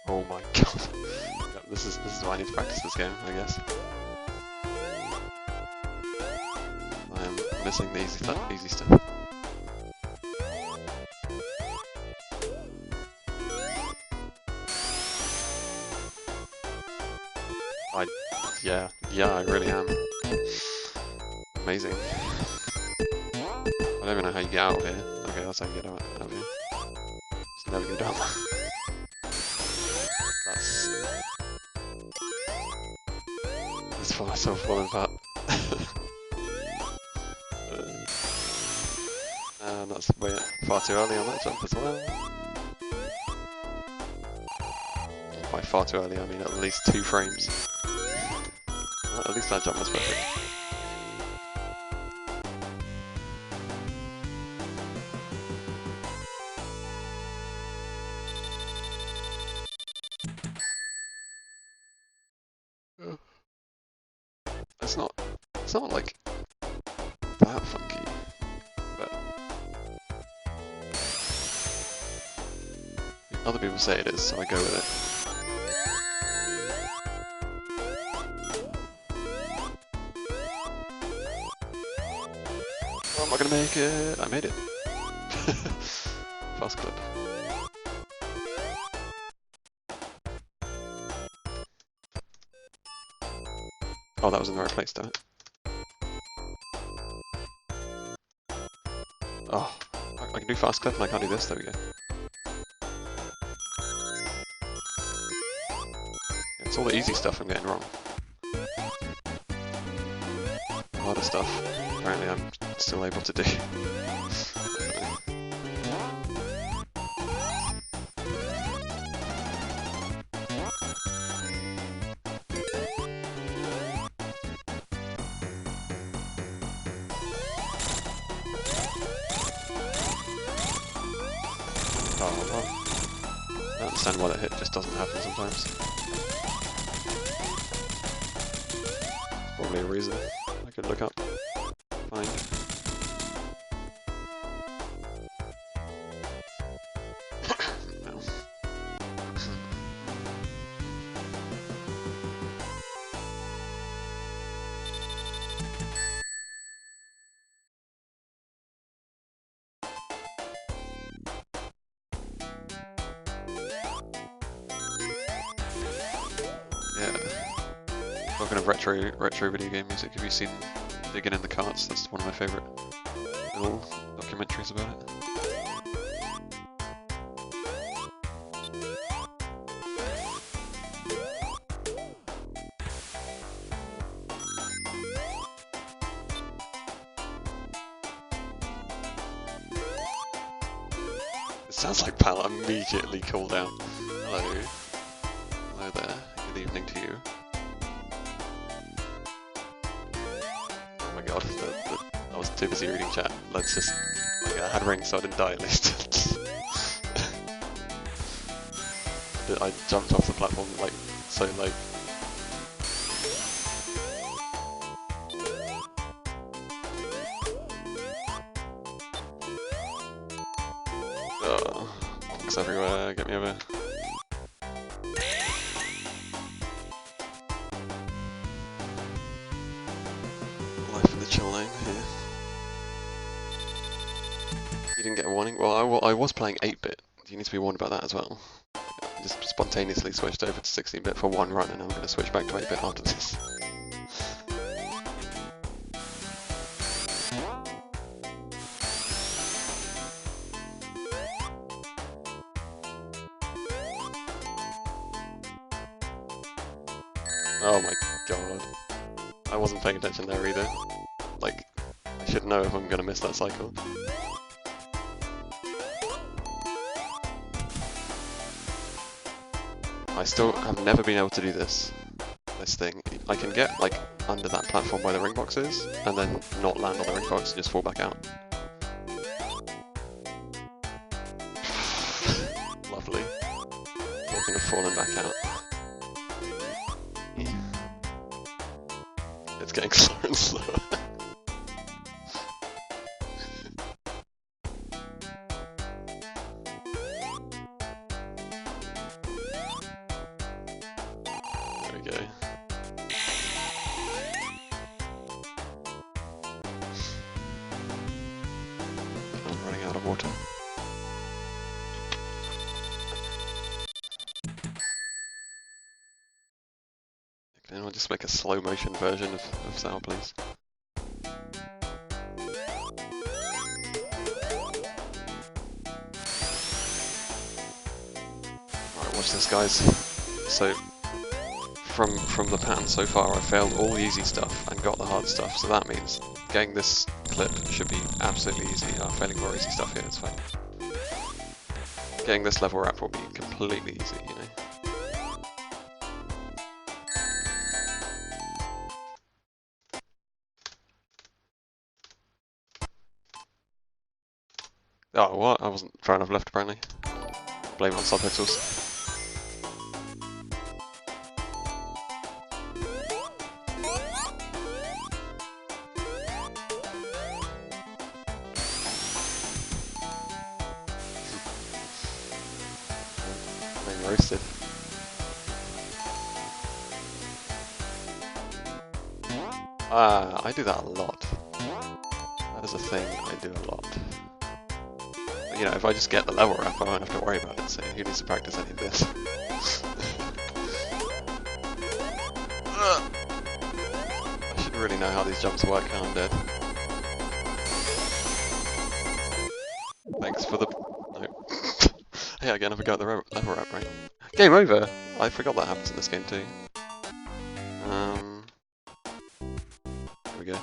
Oh my god. This is why I need to practice this game, I guess. I am missing the easy stuff. Yeah, I really am. Amazing. I don't even know how you get out of here. Okay, that's how you get out of here. Just never go down. That's for myself falling apart. And that's way far too early on that jump as well. By far too early, I mean at least 2 frames. Well, at least that jump was perfect. It's not like that funky, but other people say it is, so I go with it. Oh, am I gonna make it? I made it. Fast clip. Oh, that was in the right place, damn it. Oh, I can do fast clip and I can't do this, there we go. Yeah, it's all the easy stuff I'm getting wrong. A lot of stuff, apparently I'm still able to do. Oh, well. I don't understand why that hit just doesn't happen sometimes. There's probably a reason I could look up. Find. No. Yeah. Talking of retro video game music, have you seen Digging in the Carts? That's one of my favourite little documentaries about it. It sounds like Pal immediately cooled down. Hello. Hello there. Good evening to you. Oh my god, I was too busy reading chat. Let's just... Like, I had rings so I didn't die at least. I jumped off the platform like so late. Oh, box everywhere, get me over. Life in the chill lane here. You didn't get a warning? Well, I was playing 8-bit. You need to be warned about that as well. I just spontaneously switched over to 16-bit for one run, and I'm going to switch back to 8-bit after this. Oh my god. I wasn't paying attention there either. Like, I should know if I'm going to miss that cycle. I still have never been able to do this thing. I can get like under that platform where the ring box is, and then not land on the ring box and just fall back out. Lovely. Not gonna fallen back out. Yeah. It's getting slower and slower. There we go. I'm running out of water. Can I just make a slow motion version of Sour, please? Alright, watch this, guys. So, from the pattern so far, I failed all the easy stuff and got the hard stuff, so that means getting this clip should be absolutely easy. I'm failing more easy stuff here, it's fine. Getting this level up will be completely easy, you know? Oh, what? I wasn't far enough left, apparently. Blame on subtitles. Being roasted. Ah, I do that a lot. That is a thing I do a lot. But, you know, if I just get the level up, I won't have to worry about it, so who needs to practice any of this? I should really know how these jumps work now I'm dead. Thanks for the... No. Hey, again, I forgot the level up, right? Game over! I forgot that happens in this game too. There we go.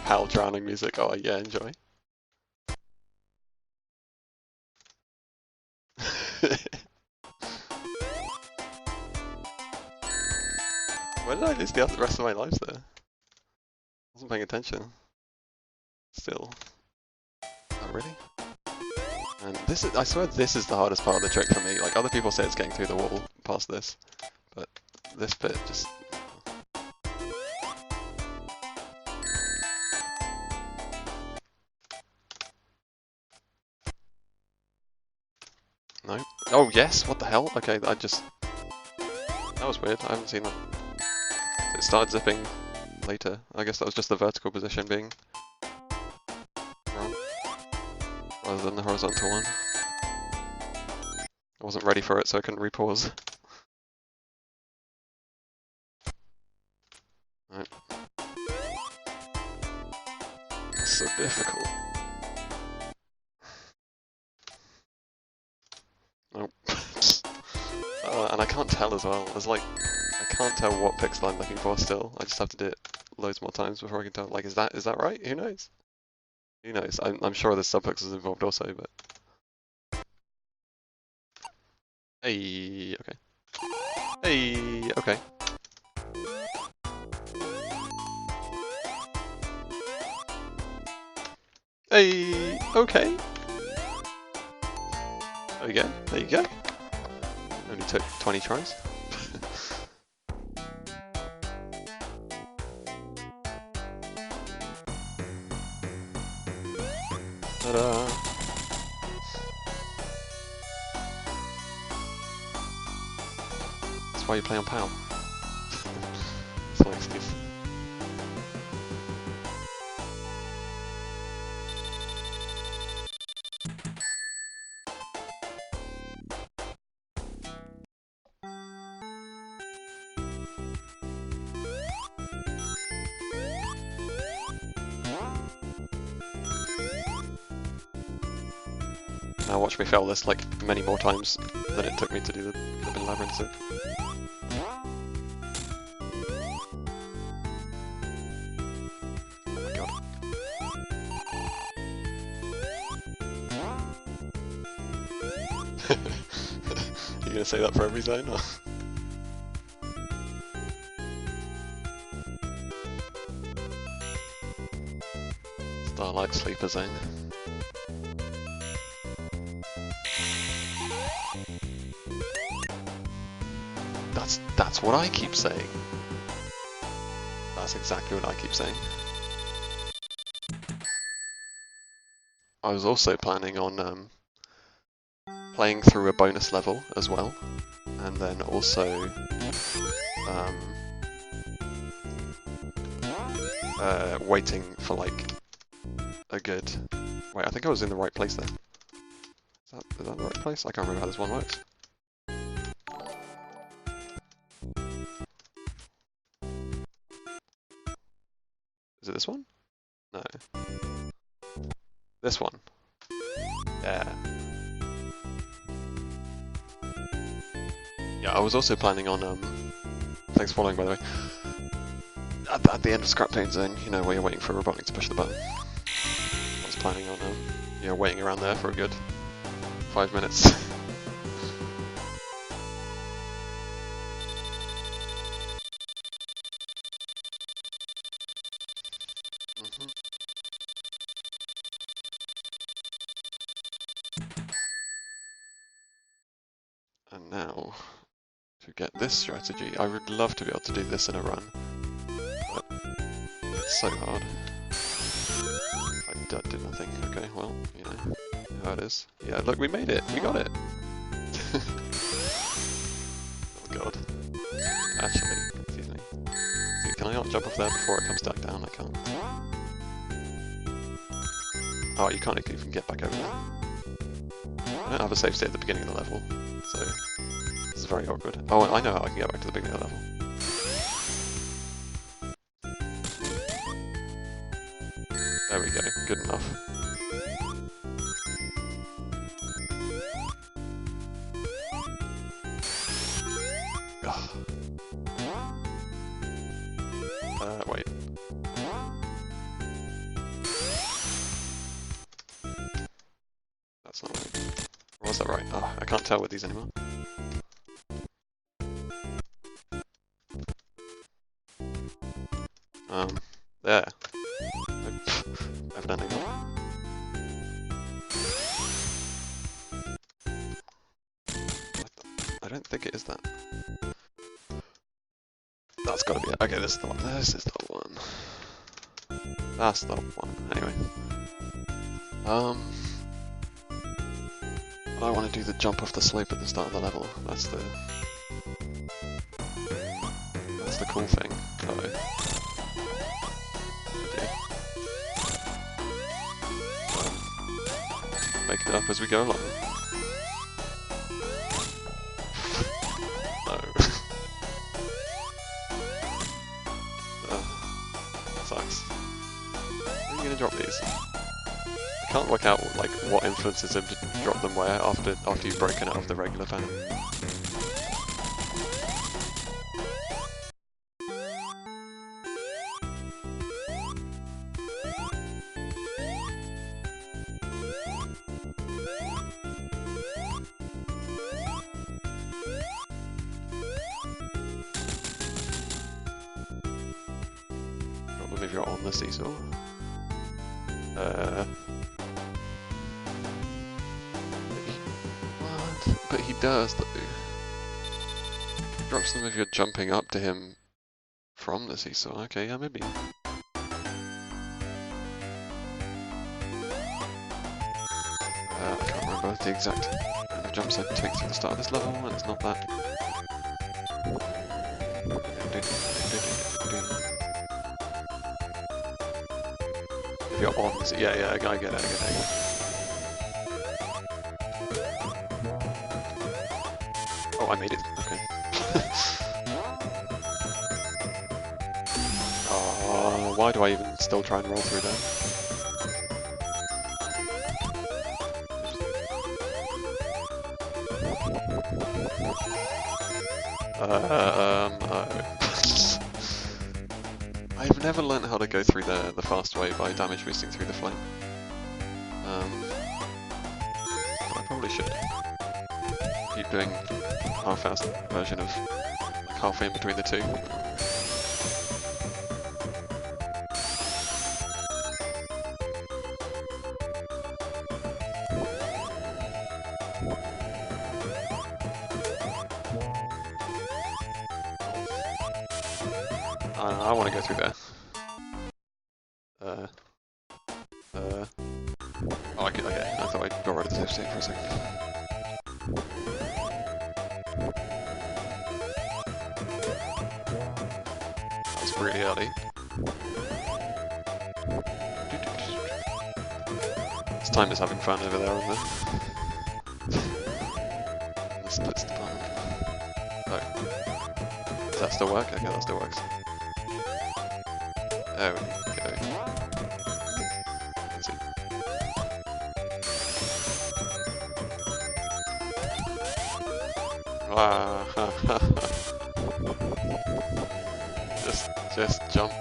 Hal drowning music, oh yeah, enjoy. Where did I lose the rest of my lives there? I wasn't paying attention. Still. Oh, really? And this is, I swear this is the hardest part of the trick for me. Like, other people say it's getting through the wall past this, but this bit just... No. Oh, yes! What the hell? Okay, I just... That was weird, I haven't seen that. It started zipping later. I guess that was just the vertical position being wrong, rather than the horizontal one. I wasn't ready for it, so I couldn't repause. Right. It's so difficult. Nope. And I can't tell as well. There's like, I can't tell what pixel I'm looking for still. I just have to do it loads more times before I can tell. Like, is that right? Who knows? Who knows? I'm sure there's subpixels involved also, but... Hey, okay. Hey, okay. Hey, okay. There we go, there you go. Only took 20 tries. Ta-da! That's why you play on PAL. That's my excuse. Now watch me fail this like many more times than it took me to do the flipping labyrinth zip. Oh my god. You gonna say that for every zone or? Starlight Sleeper Zone. That's what I keep saying. That's exactly what I keep saying. I was also planning on playing through a bonus level as well, and then also waiting for like a good... Wait, I think I was in the right place then. Is that the right place? I can't remember how this one works. Is it this one? No. This one. Yeah. Yeah, I was also planning on, thanks for following by the way, at the end of Scrap Paint Zone, you know, where you're waiting for Robotnik to push the button. I was planning on, you know, waiting around there for a good 5 minutes. And now, to get this strategy, I would love to be able to do this in a run, but it's so hard. I did nothing. Okay, well, you know how it is. Yeah, look, we made it! We got it! Oh god. Actually, excuse me. Can I not jump off there before it comes back down? I can't. Oh, you can't even get back over there. I don't have a save state at the beginning of the level, so this is very awkward. Oh, I know how I can get back to the beginning of the level. There we go, good enough. Wait. That's not right. Was that right? Oh, I can't tell with these anymore. There. Evidently not. I don't think it is that. That's gotta be it. Okay, this is the one. This is the one. That's the one. Anyway. I want to do the jump off the slope at the start of the level. That's the cool thing. Uh-oh. Making it up as we go along. No. Sucks. Where are you gonna drop these? I can't work out like what influences him to drop them where after you've broken out of the regular pattern. If you're on the seesaw. What? But he does though. He drops them if you're jumping up to him from the seesaw. Okay, yeah, maybe. I can't remember the exact kind of jumps I take through the start of this level, and it's not that. If you're on, yeah, I get it. Oh, I made it. Okay. Oh, why do I even still try and roll through that? I've never learned how to go through the fast way by damage boosting through the flame. But I probably should. Keep doing half-assed version of like halfway in between the two. I want to go through there. Oh, okay, I thought I got rid of the save state for a second. That was really early. This time is having fun over there, isn't it? The splits department. Oh. Does that still work? Okay, that still works. There we go. Let's see. Just jump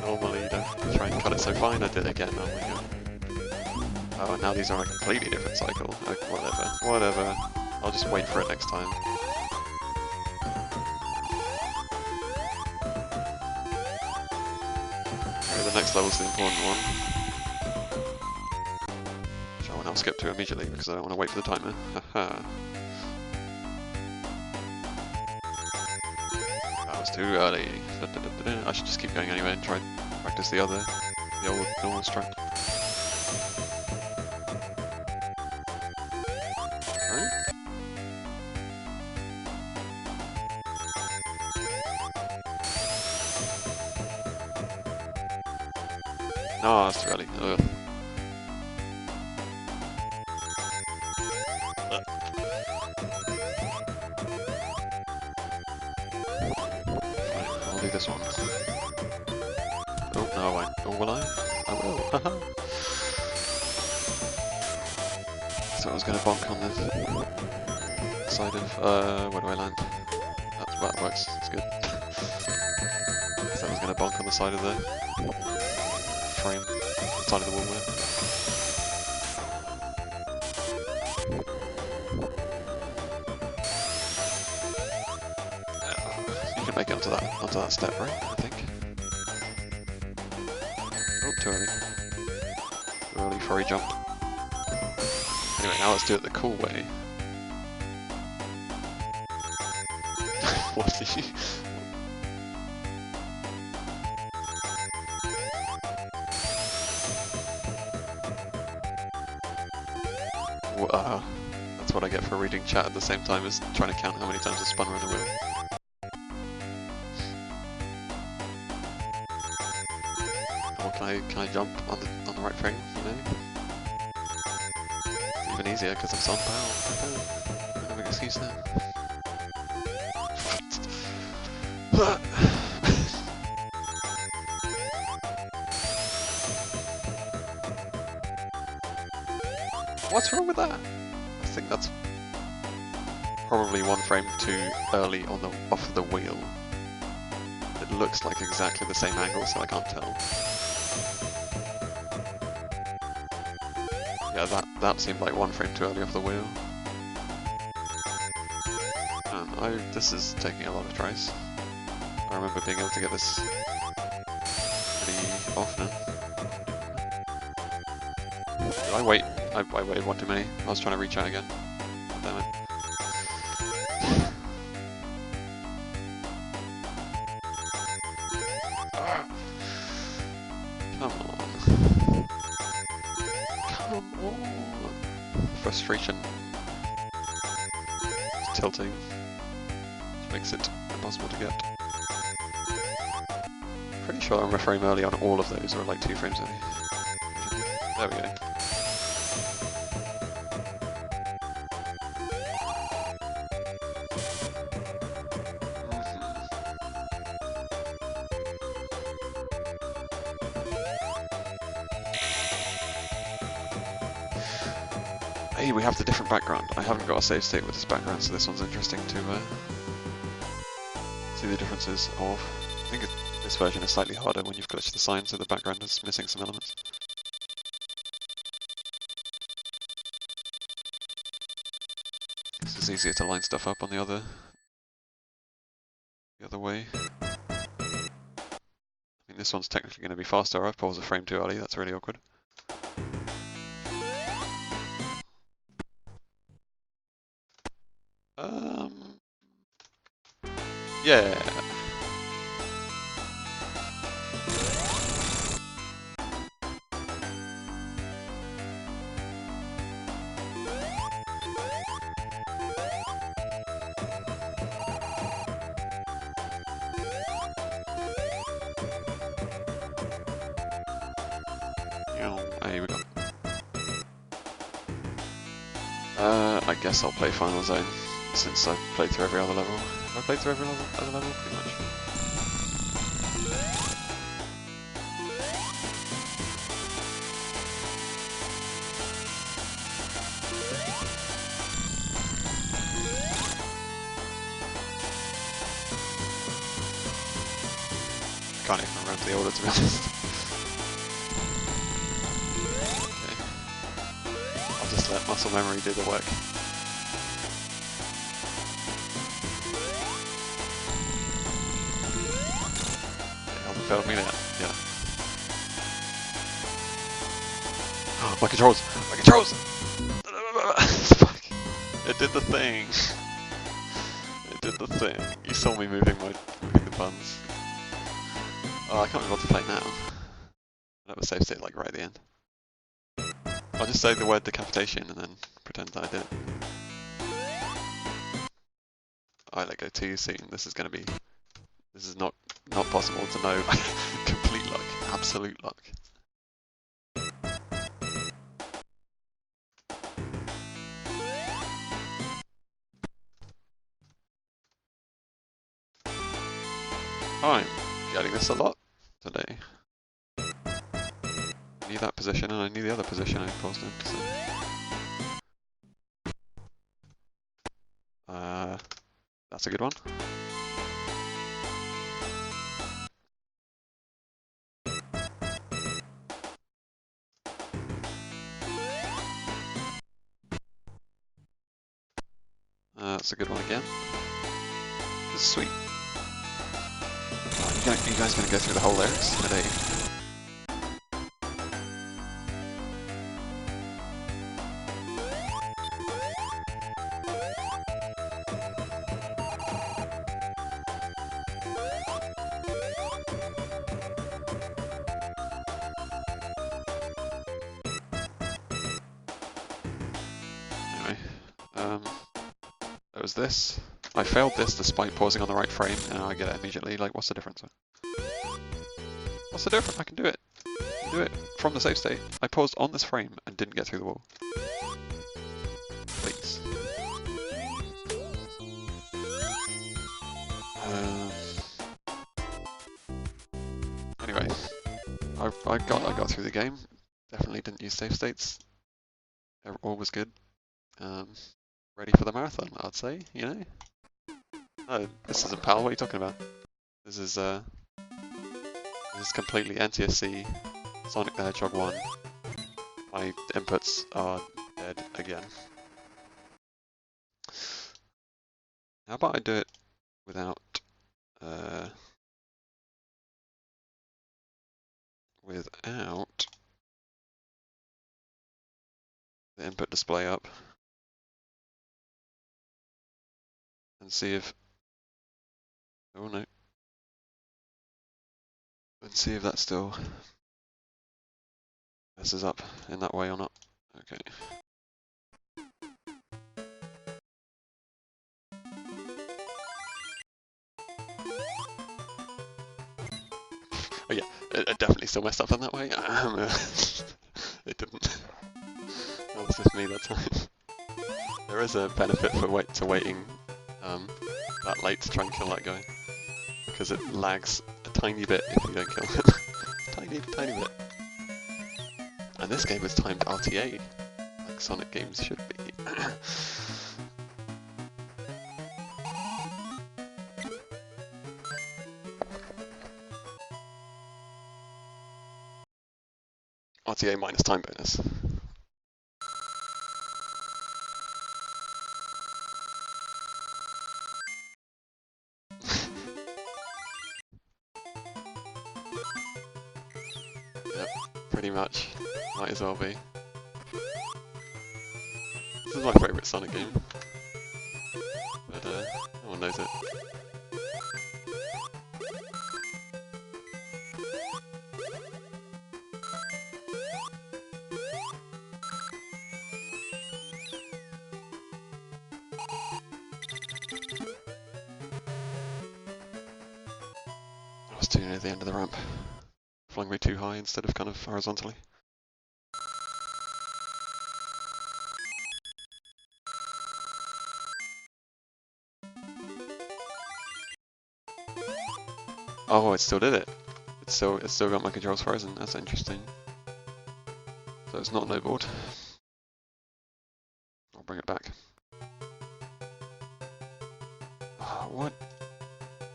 normally, don't try and cut it so fine. I did it again, oh my god. Oh, and now these are a completely different cycle. Okay, whatever. I'll just wait for it next time. The next level's the important one, which I will now skip to immediately because I don't want to wait for the timer. Haha. That was too early. I should just keep going anyway and try and practice the old normal strat. Right? No, that's too early. Ugh. I'll do this one. Oh, no, I won't. Oh, will I? I will. Haha. So I was going to bonk on the side of, where do I land? That works, it's good. So I was going to bonk on the side of the frame, the side of the wall there. can make it onto that step, right? I think. Oh, too early. Too early for a jump. Anyway, now let's do it the cool way. What did you... That's what I get for reading chat at the same time as trying to count how many times I spun around the wheel. Or can I jump on the right frame? You know, it's even easier because I'm so on power. I don't have an excuse now. What's wrong with that? I think that's probably one frame too early on the off the wheel. It looks like exactly the same angle, so I can't tell. Yeah, that seemed like one frame too early off the wheel. And this is taking a lot of tries. I remember being able to get this pretty often. Did I wait? I waited one too many. I was trying to reach out again. Damn it. Come on. Come on. Frustration. It's tilting. Which makes it impossible to get. Pretty sure I'm a frame early on all of those, or like 2 frames early. There we go. Hey, we have the different background. I haven't got a save state with this background, so this one's interesting to see the differences of. I think this version is slightly harder when you've glitched the sign, so the background is missing some elements. This is easier to line stuff up on the other way. I mean, this one's technically going to be faster. I've paused a frame too early. That's really awkward. Yeah. Here we go. I guess I'll play Final Zone, since I've played through every other level. Have I played through every other level? Pretty much. Can't even remember the order, to be honest. Just let muscle memory do the work. It hasn't failed me yet. Yeah. Oh, my controls! My controls! Fuck. It did the thing. It did the thing. You saw me moving the buttons. Oh, I can't remember what to play now. I'll have a save state like right at the end. I'll just say the word decapitation and then pretend that I did it. I let go too soon. This is not possible to know. Complete luck. Absolute luck. I'm getting this a lot today. I knew that position and I knew the other position I paused in. So. That's a good one. That's a good one again. This is sweet. You guys gonna go through the whole lyrics at 80? Anyway, there was this. I failed this despite pausing on the right frame, and I get it immediately. Like, what's the difference? What's the difference? I can do it. I can do it from the save state. I paused on this frame and didn't get through the wall. Please. Anyway, I got through the game. Definitely didn't use save states. All was good. Ready for the marathon, I'd say. You know. No, this isn't PAL. What are you talking about? This is completely NTSC. Sonic the Hedgehog 1. My inputs are dead again. How about I do it without the input display up, and see if and see if that still messes up in that way or not. Okay. Oh yeah, it definitely still messed up in that way. It didn't. That was just me that time. There is a benefit for waiting that late to try and kill that guy, because it lags a tiny bit if you don't kill him. tiny bit. And this game is timed RTA, like Sonic games should be. RTA minus time bonus. Yep, pretty much. Might as well be. This is my favourite Sonic game. But no one knows it. I was too near the end of the ramp. Flung me too high instead of kind of horizontally. Oh, it still did it. It's still got my controls frozen. That's interesting. So it's not no board. I'll bring it back. Oh, what?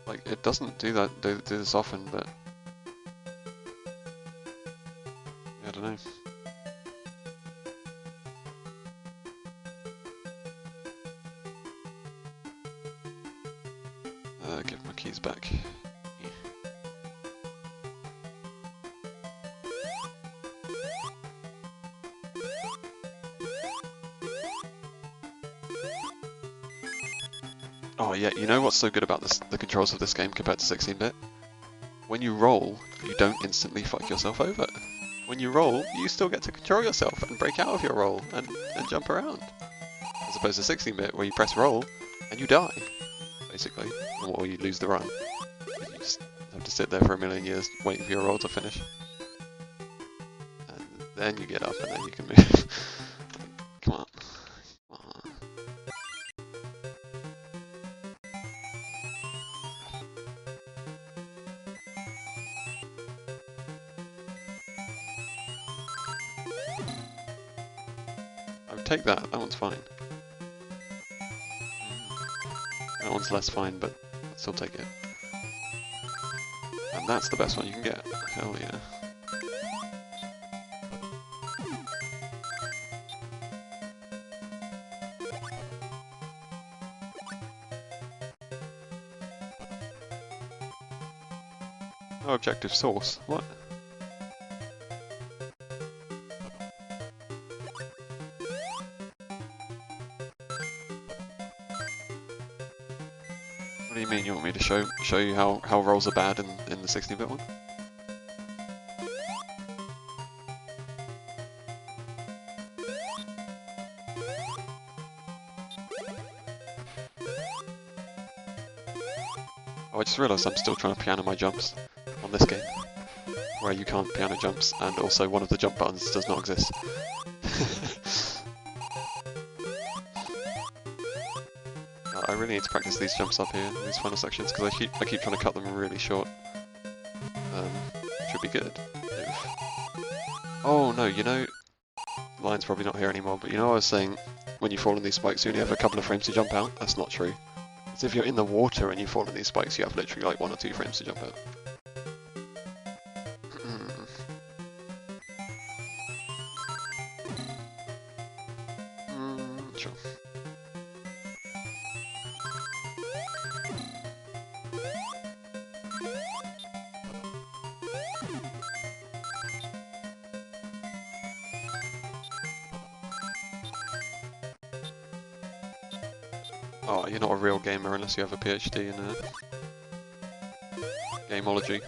Like, it doesn't do that. Do this often, but yeah, I don't know. Give my keys back. Oh yeah, you know what's so good about the controls of this game compared to 16-bit? When you roll, you don't instantly fuck yourself over. When you roll, you still get to control yourself and break out of your roll and jump around. As opposed to 16-bit, where you press roll and you die, basically, or you lose the run. You just have to sit there for a million years waiting for your roll to finish. And then you get up and then you can move. Come on. I would take that, that one's fine. That one's less fine, but I'd still take it. And that's the best one you can get. Hell yeah. No objective source. What? What do you mean you want me to show you how rolls are bad in the 16-bit one? Oh, I just realised I'm still trying to piano my jumps on this game, where you can't piano jumps, and also one of the jump buttons does not exist. I really need to practice these jumps up here, these final sections, because I keep trying to cut them really short. Which would be good. If... Oh no, you know, the line's probably not here anymore, but you know I was saying, when you fall in these spikes you only have a couple of frames to jump out? That's not true. It's if you're in the water and you fall in these spikes, you have literally like 1 or 2 frames to jump out. Sure. Oh, you're not a real gamer unless you have a PhD in gameology.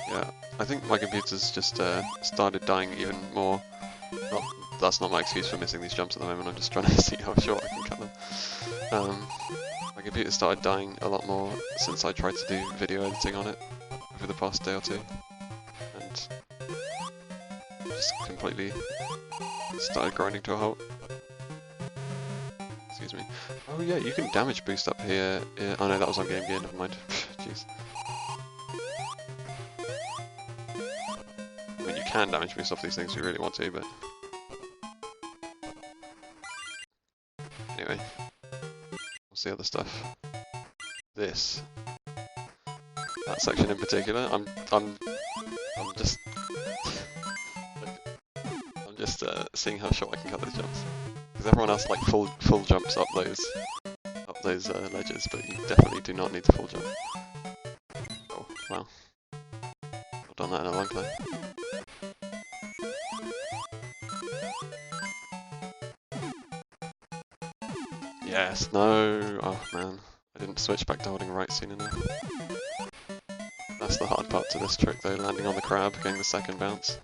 Yeah, I think my computer's just started dying even more. That's not my excuse for missing these jumps at the moment, I'm just trying to see how short I can cut them. My computer started dying a lot more since I tried to do video editing on it over the past day or two, and just completely started grinding to a halt. Excuse me. Oh yeah, you can damage boost up here. Oh no, that was on Game Gear, never mind. Jeez. I mean, you can damage boost off these things if you really want to, but... Anyway. What's the other stuff? This. That section in particular, I'm just... I'm just seeing how short I can cut those jumps. Because everyone else like full jumps up those ledges, but you definitely do not need the full jump. Oh, wow. I've done that in a long time. Yes, no! Oh man, I didn't switch back to holding right soon enough. That's the hard part to this trick though, landing on the crab, getting the second bounce.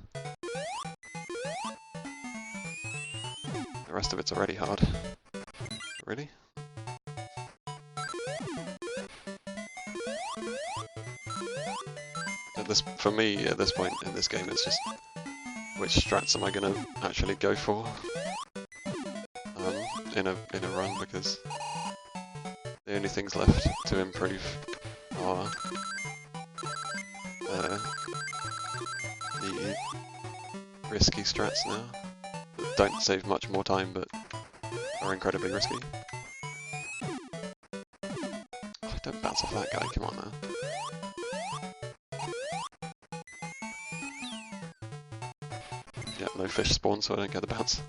The rest of it's already hard. Really? For me, at this point in this game, it's just which strats am I going to actually go for in a run, because the only things left to improve are the risky strats now that don't save much more time but are incredibly risky. Oh, don't bounce off that guy, come on now. Yeah, no fish spawn, so I don't get the bounce.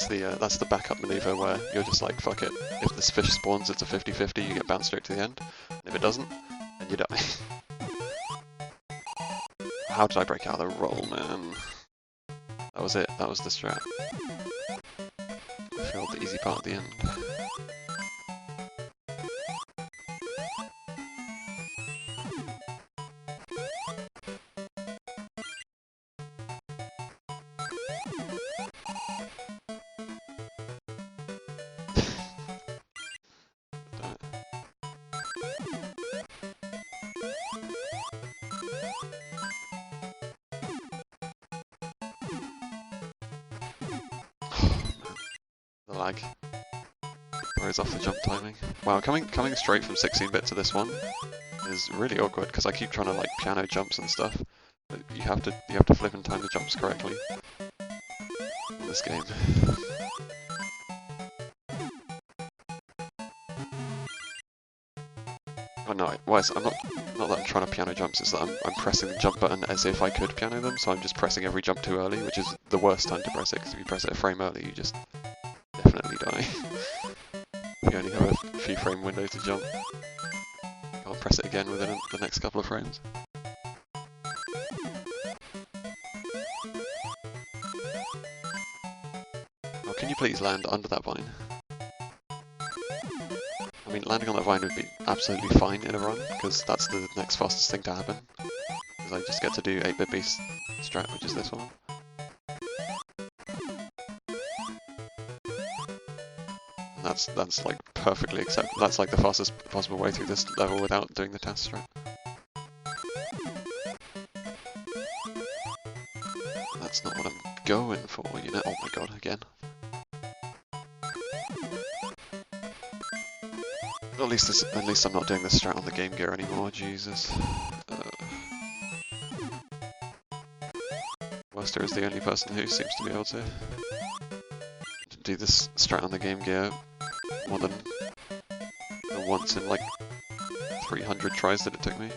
That's the backup maneuver where you're just like, fuck it, if this fish spawns it's a 50-50, you get bounced straight to the end, and if it doesn't, then you die. How did I break out of the roll, man? That was it, that was the strat. I failed the easy part at the end. The lag throws off the jump timing. Wow, coming straight from 16-bit to this one is really awkward because I keep trying to like piano jumps and stuff, but you have to flip and time the jumps correctly in this game. Can't no, I'm not that I'm trying to piano jumps, it's that I'm pressing the jump button as if I could piano them, so I'm just pressing every jump too early, which is the worst time to press it, because if you press it a frame early, you just definitely die. You only have a few frame window to jump. You can't press it again within the next couple of frames. Oh, can you please land under that vine? I mean, landing on that vine would be absolutely fine in a run, because that's the next fastest thing to happen. Because I just get to do 8-bit beast strat, which is this one. And that's like perfectly acceptable. That's like the fastest possible way through this level without doing the task strat. That's not what I'm going for, you know. Oh my god, again. At least I'm not doing this strat on the Game Gear anymore. Jesus. Wester is the only person who seems to be able to do this strat on the Game Gear more than once in like 300 tries that it took me.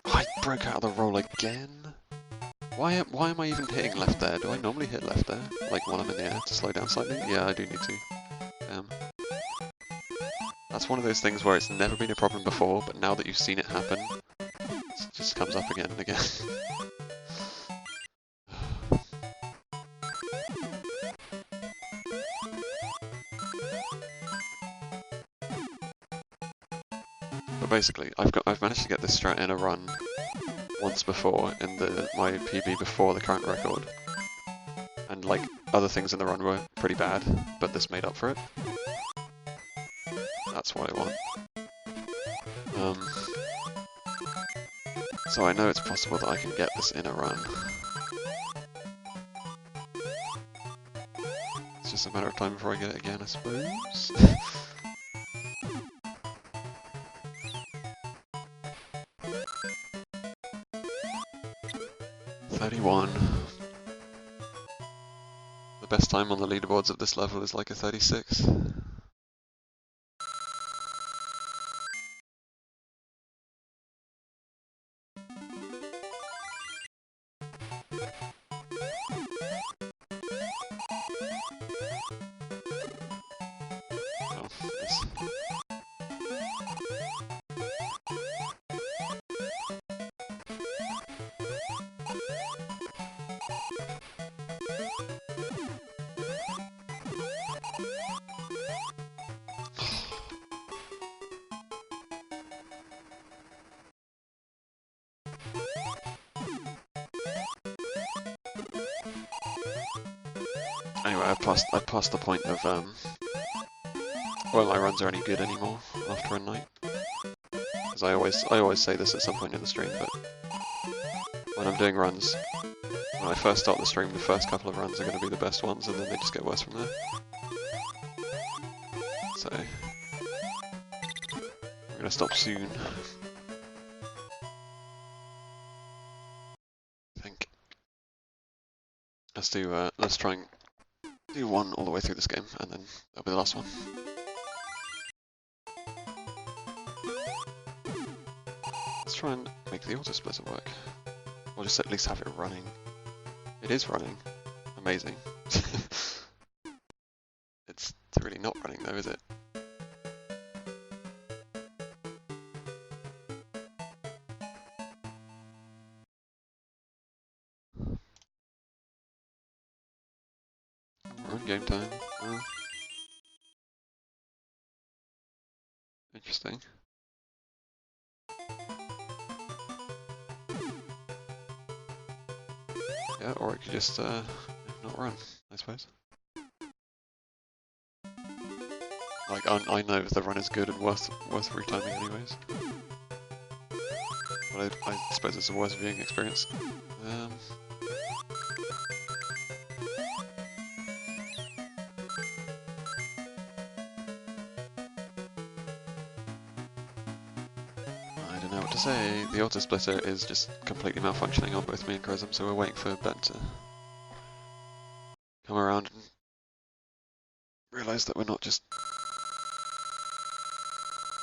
I broke out of the roll again. Why am I even hitting left there? Do I normally hit left there? Like while I'm in the air to slow down slightly? Yeah, I do need to. That's one of those things where it's never been a problem before, but now that you've seen it happen, it just comes up again and again. But basically, I've managed to get this strat in a run once before in my PB before the current record, and like other things in the run were pretty bad, but this made up for it. That's what I want. So I know it's possible that I can get this in a run. It's just a matter of time before I get it again, I suppose. 31. The best time on the leaderboards of this level is like a 36. Oh, yes. Anyway, I passed the point of well, my runs are any good anymore after a night. Because I always say this at some point in the stream, but when I'm doing runs, when I first start the stream, the first couple of runs are going to be the best ones, and then they just get worse from there. So I'm going to stop soon. I think. Let's try and do one all the way through this game, and then that'll be the last one. Let's try and make the auto splitter work. Or just at least have it running. It is running. Amazing. It's really not running though, is it? We're on game time. Oh. Interesting. Yeah, or it could just not run, I suppose. Like, I know if the run is good and worth retiming anyways. But I suppose it's a worse viewing experience. I don't know what to say, the auto splitter is just completely malfunctioning on both me and Chrysum, so we're waiting for Ben to come around and realise that we're not just...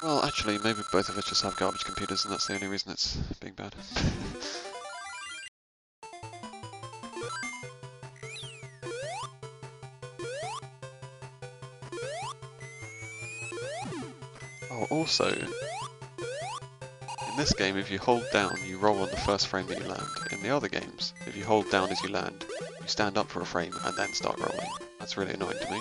Well, actually, maybe both of us just have garbage computers and that's the only reason it's being bad. Oh, also, in this game, if you hold down, you roll on the first frame that you land. In the other games, if you hold down as you land, you stand up for a frame and then start rolling. That's really annoying to me.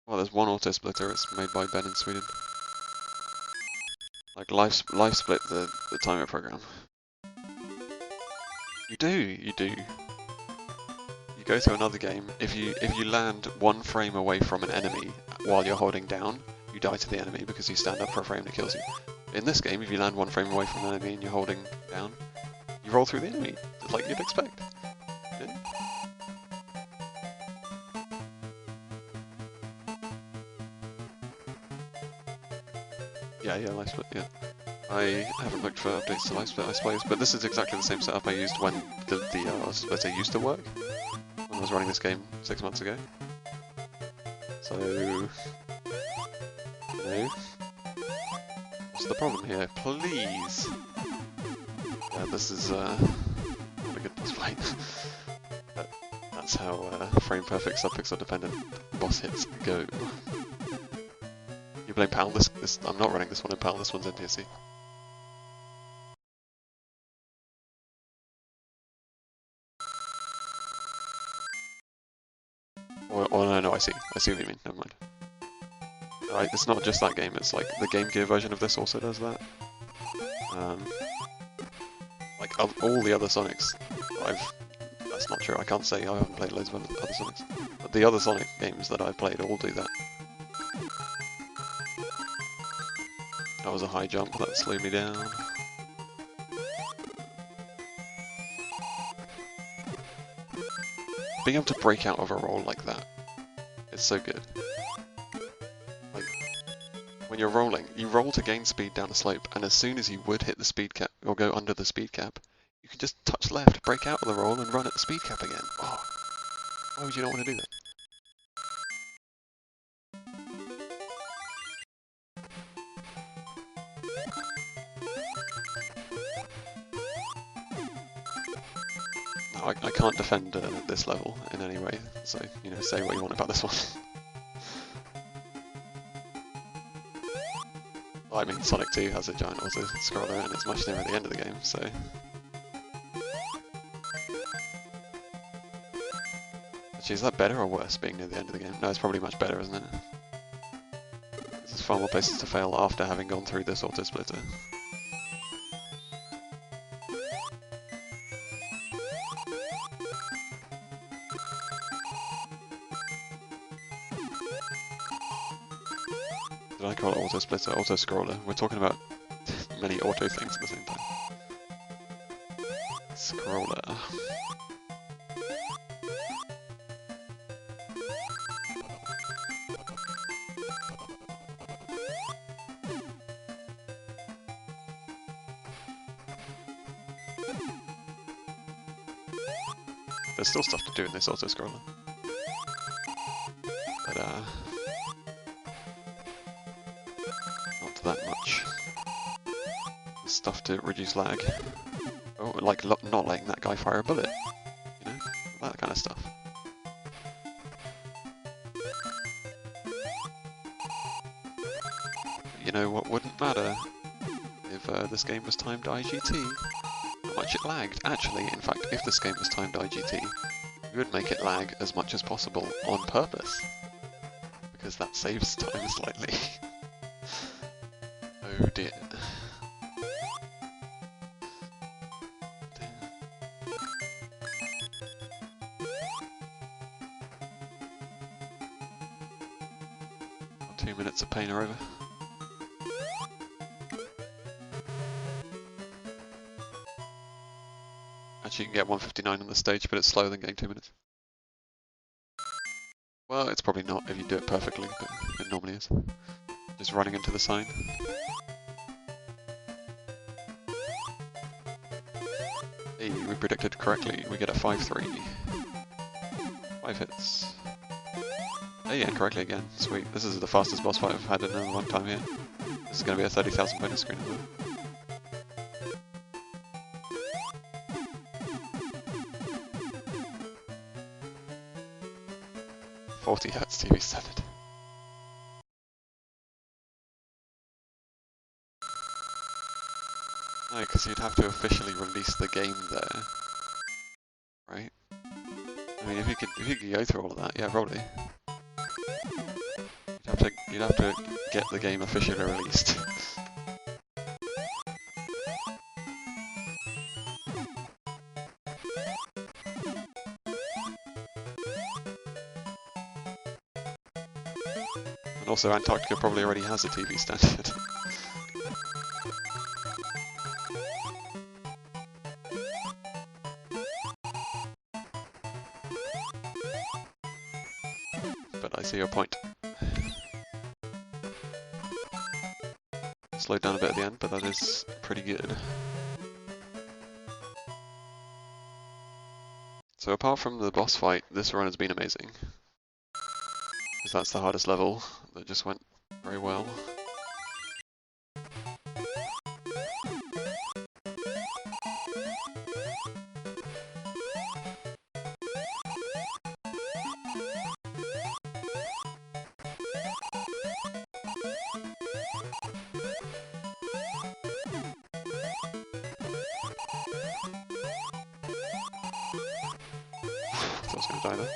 Well, there's one auto splitter, it's made by Ben in Sweden. Like life split the timer program. You do. You go to another game. If you land one frame away from an enemy while you're holding down, you die to the enemy because you stand up for a frame that kills you. In this game, if you land one frame away from an enemy and you're holding down, you roll through the enemy, just like you'd expect. Yeah. Yeah, life split, yeah. I haven't looked for updates to life split, I suppose, but this is exactly the same setup I used when the splitter used to work, when I was running this game 6 months ago. So, you know, what's the problem here? Please! Yeah, this is not a good boss fight. But that's how frame perfect subpixel dependent boss hits go. You blame PAL? This I'm not running this one in PAL, this one's NTSC. Oh no, I see what you mean, never mind. Right, it's not just that game, it's like the Game Gear version of this also does that. Like all the other Sonics, that's not true, I can't say I haven't played loads of other Sonics. But the other Sonic games that I've played all do that. That was a high jump, that slowed me down. Being able to break out of a roll like that, it's so good. Like, when you're rolling, you roll to gain speed down a slope, and as soon as you would hit the speed cap, or go under the speed cap, you can just touch left, break out of the roll, and run at the speed cap again. Oh, why would you not want to do that? No, I can't defend this level in any way, so, you know, say what you want about this one. I mean, Sonic 2 has a giant auto-scroller and it's much nearer the end of the game, so... Actually, is that better or worse, being near the end of the game? No, it's probably much better, isn't it? There's far more places to fail after having gone through this auto-splitter. Did I call it auto-splitter? Auto-scroller. We're talking about many auto things at the same time. Scroller. There's still stuff to do in this auto-scroller. But, not that much. There's stuff to reduce lag. Oh, like not letting that guy fire a bullet. You know? That kind of stuff. You know what wouldn't matter if this game was timed IGT? How much it lagged. Actually, in fact, if this game was timed IGT, we would make it lag as much as possible on purpose. Because that saves time slightly. Oh dear. Our 2 minutes of pain are over. which you can get 159 on the stage, but it's slower than getting 2 minutes. Well, it's probably not if you do it perfectly, but it normally is. Just running into the sign. Hey, we predicted correctly. We get a 5-3. 5 hits. Hey, yeah, correctly again. Sweet. This is the fastest boss fight I've had in a long time here. This is going to be a 30,000 bonus screen as well. 40 Hz TV standard. No, because you'd have to officially release the game there, right? I mean, if you could go through all of that, yeah, probably. You'd have to get the game officially released. And also, Antarctica probably already has a TV standard. But I see your point. Slowed down a bit at the end, but that is pretty good. So apart from the boss fight, this run has been amazing. Because that's the hardest level that just went very well. I was going to die there.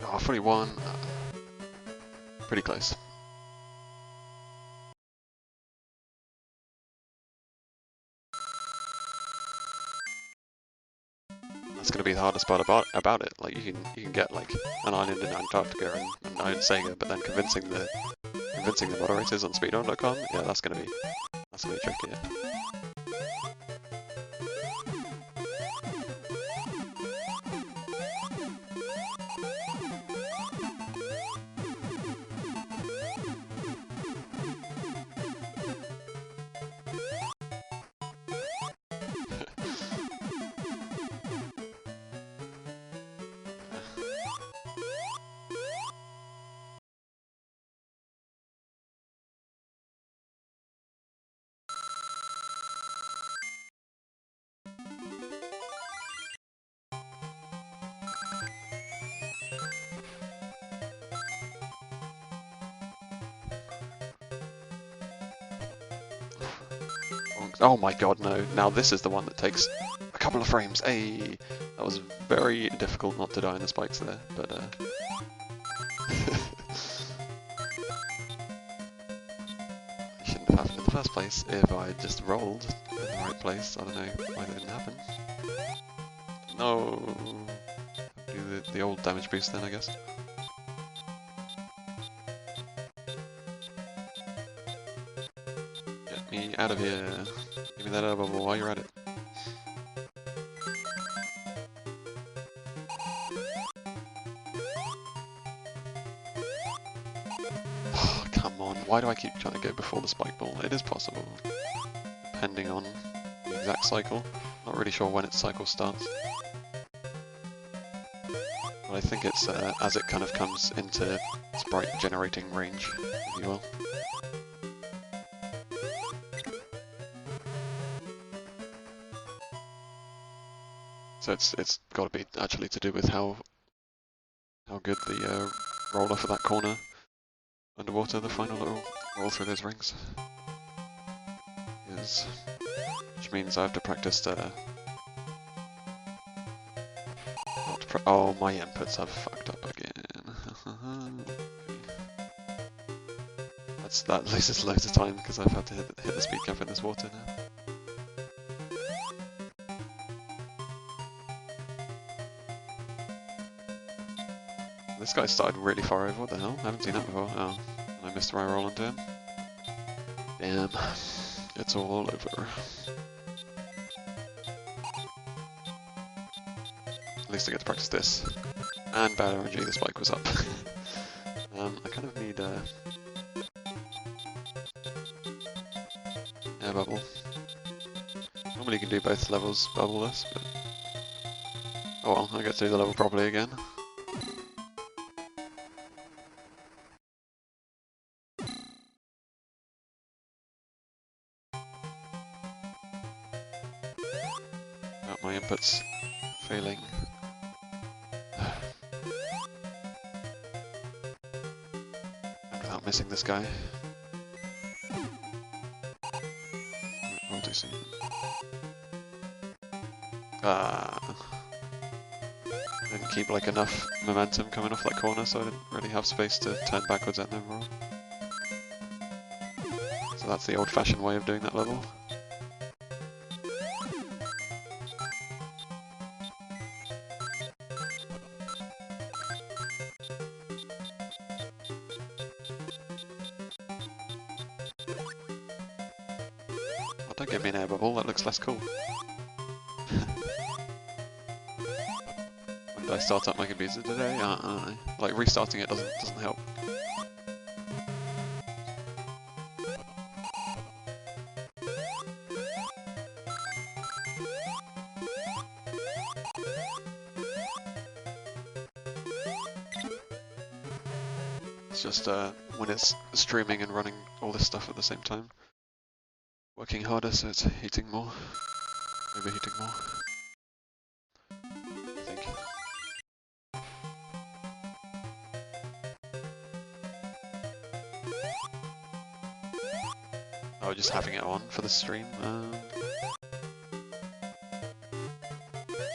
Oh, 41. Pretty close. That's going to be the hardest part about it. Like you can get like an island in Antarctica and own Sega, but then convincing the moderators on speedrun.com, yeah, that's going to be tricky. Yeah. Oh my god, no. Now this is the one that takes a couple of frames. Hey, that was very difficult not to die in the spikes there, but I shouldn't have happened in the first place if I just rolled in the right place. I don't know why that didn't happen. No. Do the old damage boost then, I guess. Get me out of here. Give me that air bubble while you're at it. Oh, come on. Why do I keep trying to go before the spike ball? It is possible, depending on the exact cycle. Not really sure when its cycle starts. But I think it's as it kind of comes into sprite generating range, if you will. So it's got to be actually to do with how good the roller for that corner underwater, the final little roll through those rings is, which means I have to practice oh, my inputs have fucked up again. that loses loads of time because I've had to hit the speed cap in this water now. This guy started really far over, what the hell? I haven't seen that before. Oh, and I missed my roll onto him. Damn, it's all over. At least I get to practice this. And bad RNG, this bike was up. I kind of need air bubble. Normally you can do both levels bubbleless, but oh well, I get to do the level properly again. Got my inputs failing. And without missing this guy. I'll do soon. Didn't keep like enough momentum coming off that corner, so I didn't really have space to turn backwards and then roll. So that's the old-fashioned way of doing that level. Oh, don't give me an air bubble, that looks less cool. When did I start up my computer today? Like restarting it doesn't help. It's just when it's streaming and running all this stuff at the same time, working harder, so it's heating more, overheating more. I think. Oh, just having it on for the stream.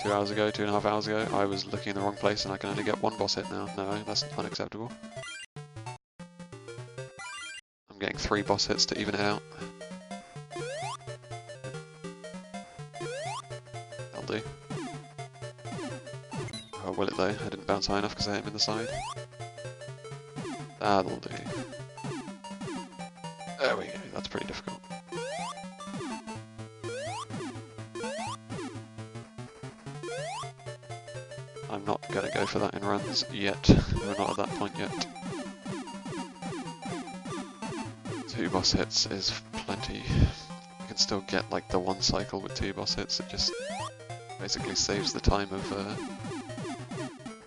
2 hours ago, 2.5 hours ago, I was looking in the wrong place and I can only get one boss hit now. No, that's unacceptable. I'm getting 3 boss hits to even it out. That'll do. Oh, will it though? I didn't bounce high enough because I hit him in the side. That'll do. There we go, that's pretty difficult. I'm not going to go for that in runs yet. We're not at that point yet. 2 boss hits is plenty. You can still get like the 1 cycle with 2 boss hits. It just basically saves the time of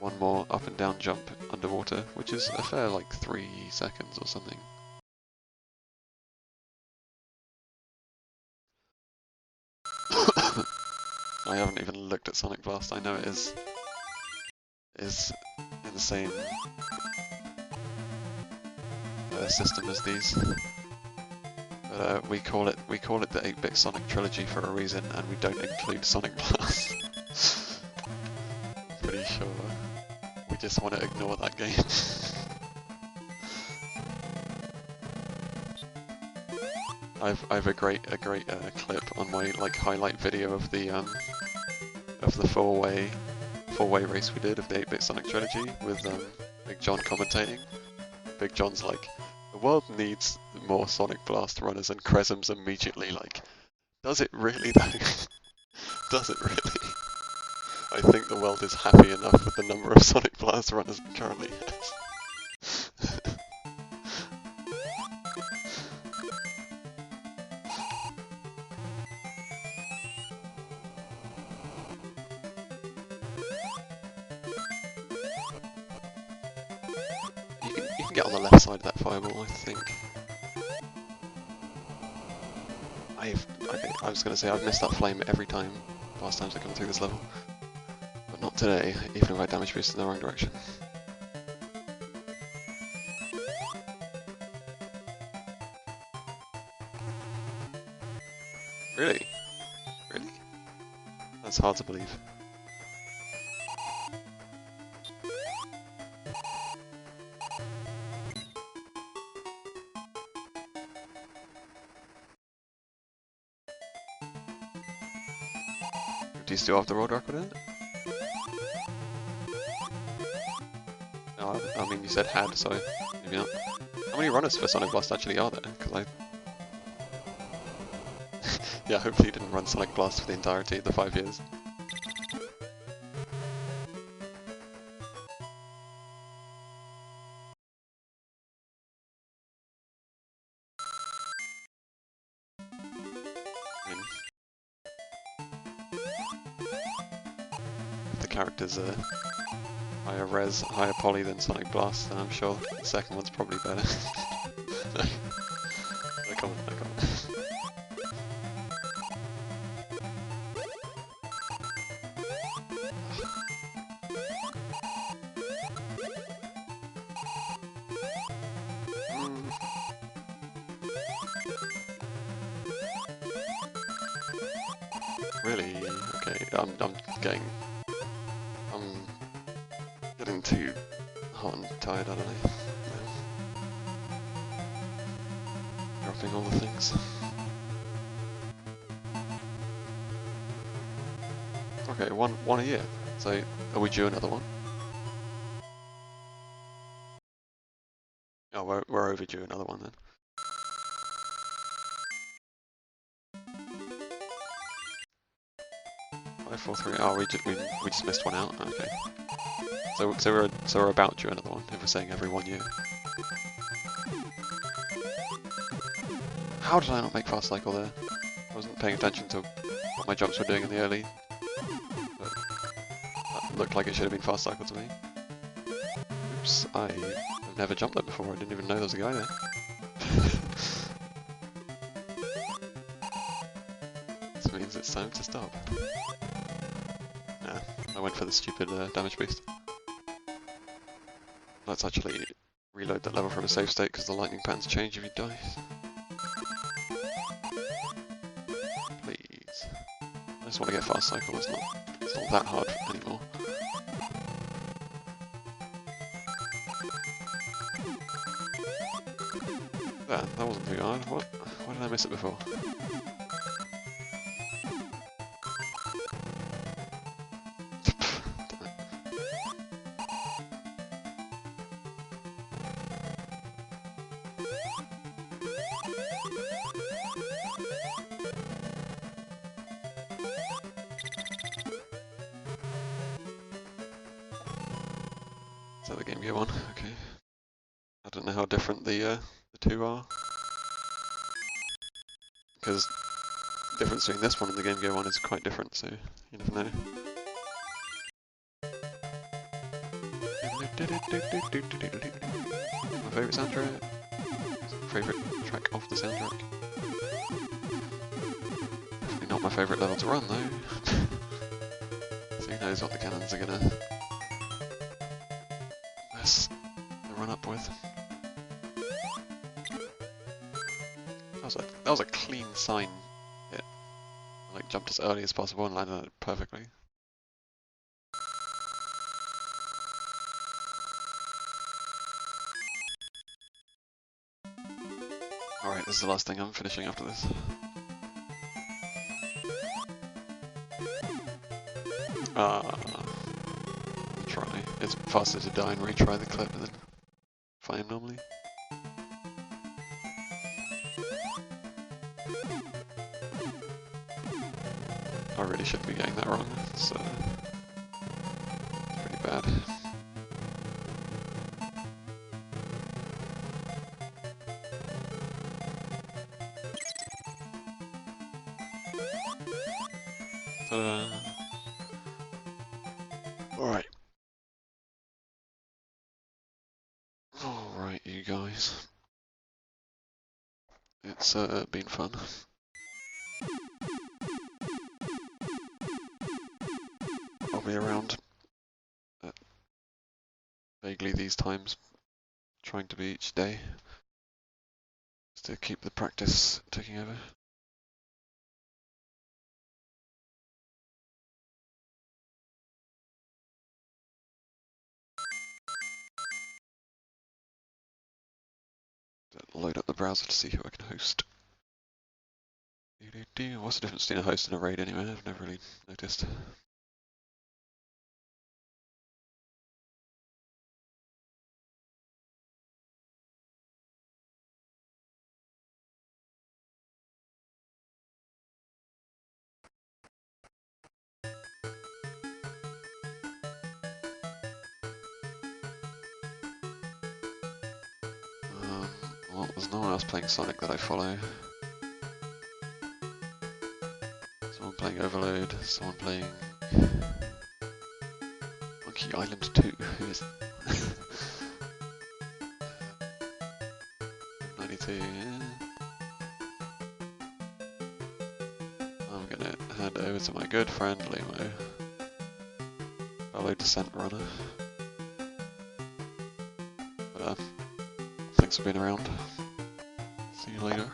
1 more up and down jump underwater, which is a fair like 3 seconds or something. I haven't even looked at Sonic Blast. I know it is in the same system as these, but we call it the 8-bit Sonic trilogy for a reason, and we don't include Sonic Blast. Pretty sure we just want to ignore that game. I've a great clip on my like highlight video of the four-way race we did of the 8-bit Sonic trilogy with Big John commentating. Big John's like, the world needs more Sonic Blast runners, and Cresum's immediately like, does it really though? Does it really? I think the world is happy enough with the number of Sonic Blast runners it currently has. You can get on the left side of that fireball, I think. Okay, I was going to say I've missed that flame every time, past times I come through this level. But not today, even if I damage boost in the wrong direction. Really? Really? That's hard to believe. you still have the world record in it? No, I mean you said had, so maybe not. How many runners for Sonic Blast actually are there? Because I... yeah, hopefully you didn't run Sonic Blast for the entirety of the 5 years. I mean, if the characters are higher res, higher poly than Sonic Blast, then I'm sure the second one's probably better. No, no comment, no comment. Mm, really? Okay, I'm getting too hot and tired, I don't know. Dropping all the things. Okay, one a year. So, are we due another one? Oh, we're overdue another one then. 5, 4, 3. Oh, we just missed one out. Okay. So we're about due another one. If we're saying every 1 year. How did I not make fast cycle there? I wasn't paying attention to what my jumps were doing in the early, but that looked like it should have been fast cycle to me. Oops, I've never jumped there before. I didn't even know there was a guy there. This means it's time to stop. Nah, I went for the stupid damage boost. Let's actually reload that level from a save state because the lightning patterns change if you die. Please. I just want to get fast cycle, it's not that hard anymore. That wasn't too hard. What? Why did I miss it before? Is that the Game Gear one? Okay. I don't know how different the two are. Because the difference between this one and the Game Gear one is quite different, so you never know. My favourite soundtrack. Favourite track off the soundtrack. Definitely not my favourite level to run though. So who knows what the cannons are gonna mess the run up with. That was a clean sign hit. I like jumped as early as possible and landed on it perfectly. Alright, this is the last thing I'm finishing after this. Try. It's faster to die and retry the clip than fine normally. I really shouldn't be getting that wrong, it's pretty bad. Alright. Alright, you guys. It's been fun. I'll be around vaguely these times, trying to be each day, just to keep the practice ticking over. Load up the browser to see who I can host. What's the difference between a host and a raid anyway? I've never really noticed. Well, there's no one else playing Sonic that I follow. Someone playing Overload, someone playing Monkey Island 2. Who is 92? Yeah. I'm gonna hand over to my good friend Limo, fellow Descent runner. But thanks for being around. See you later.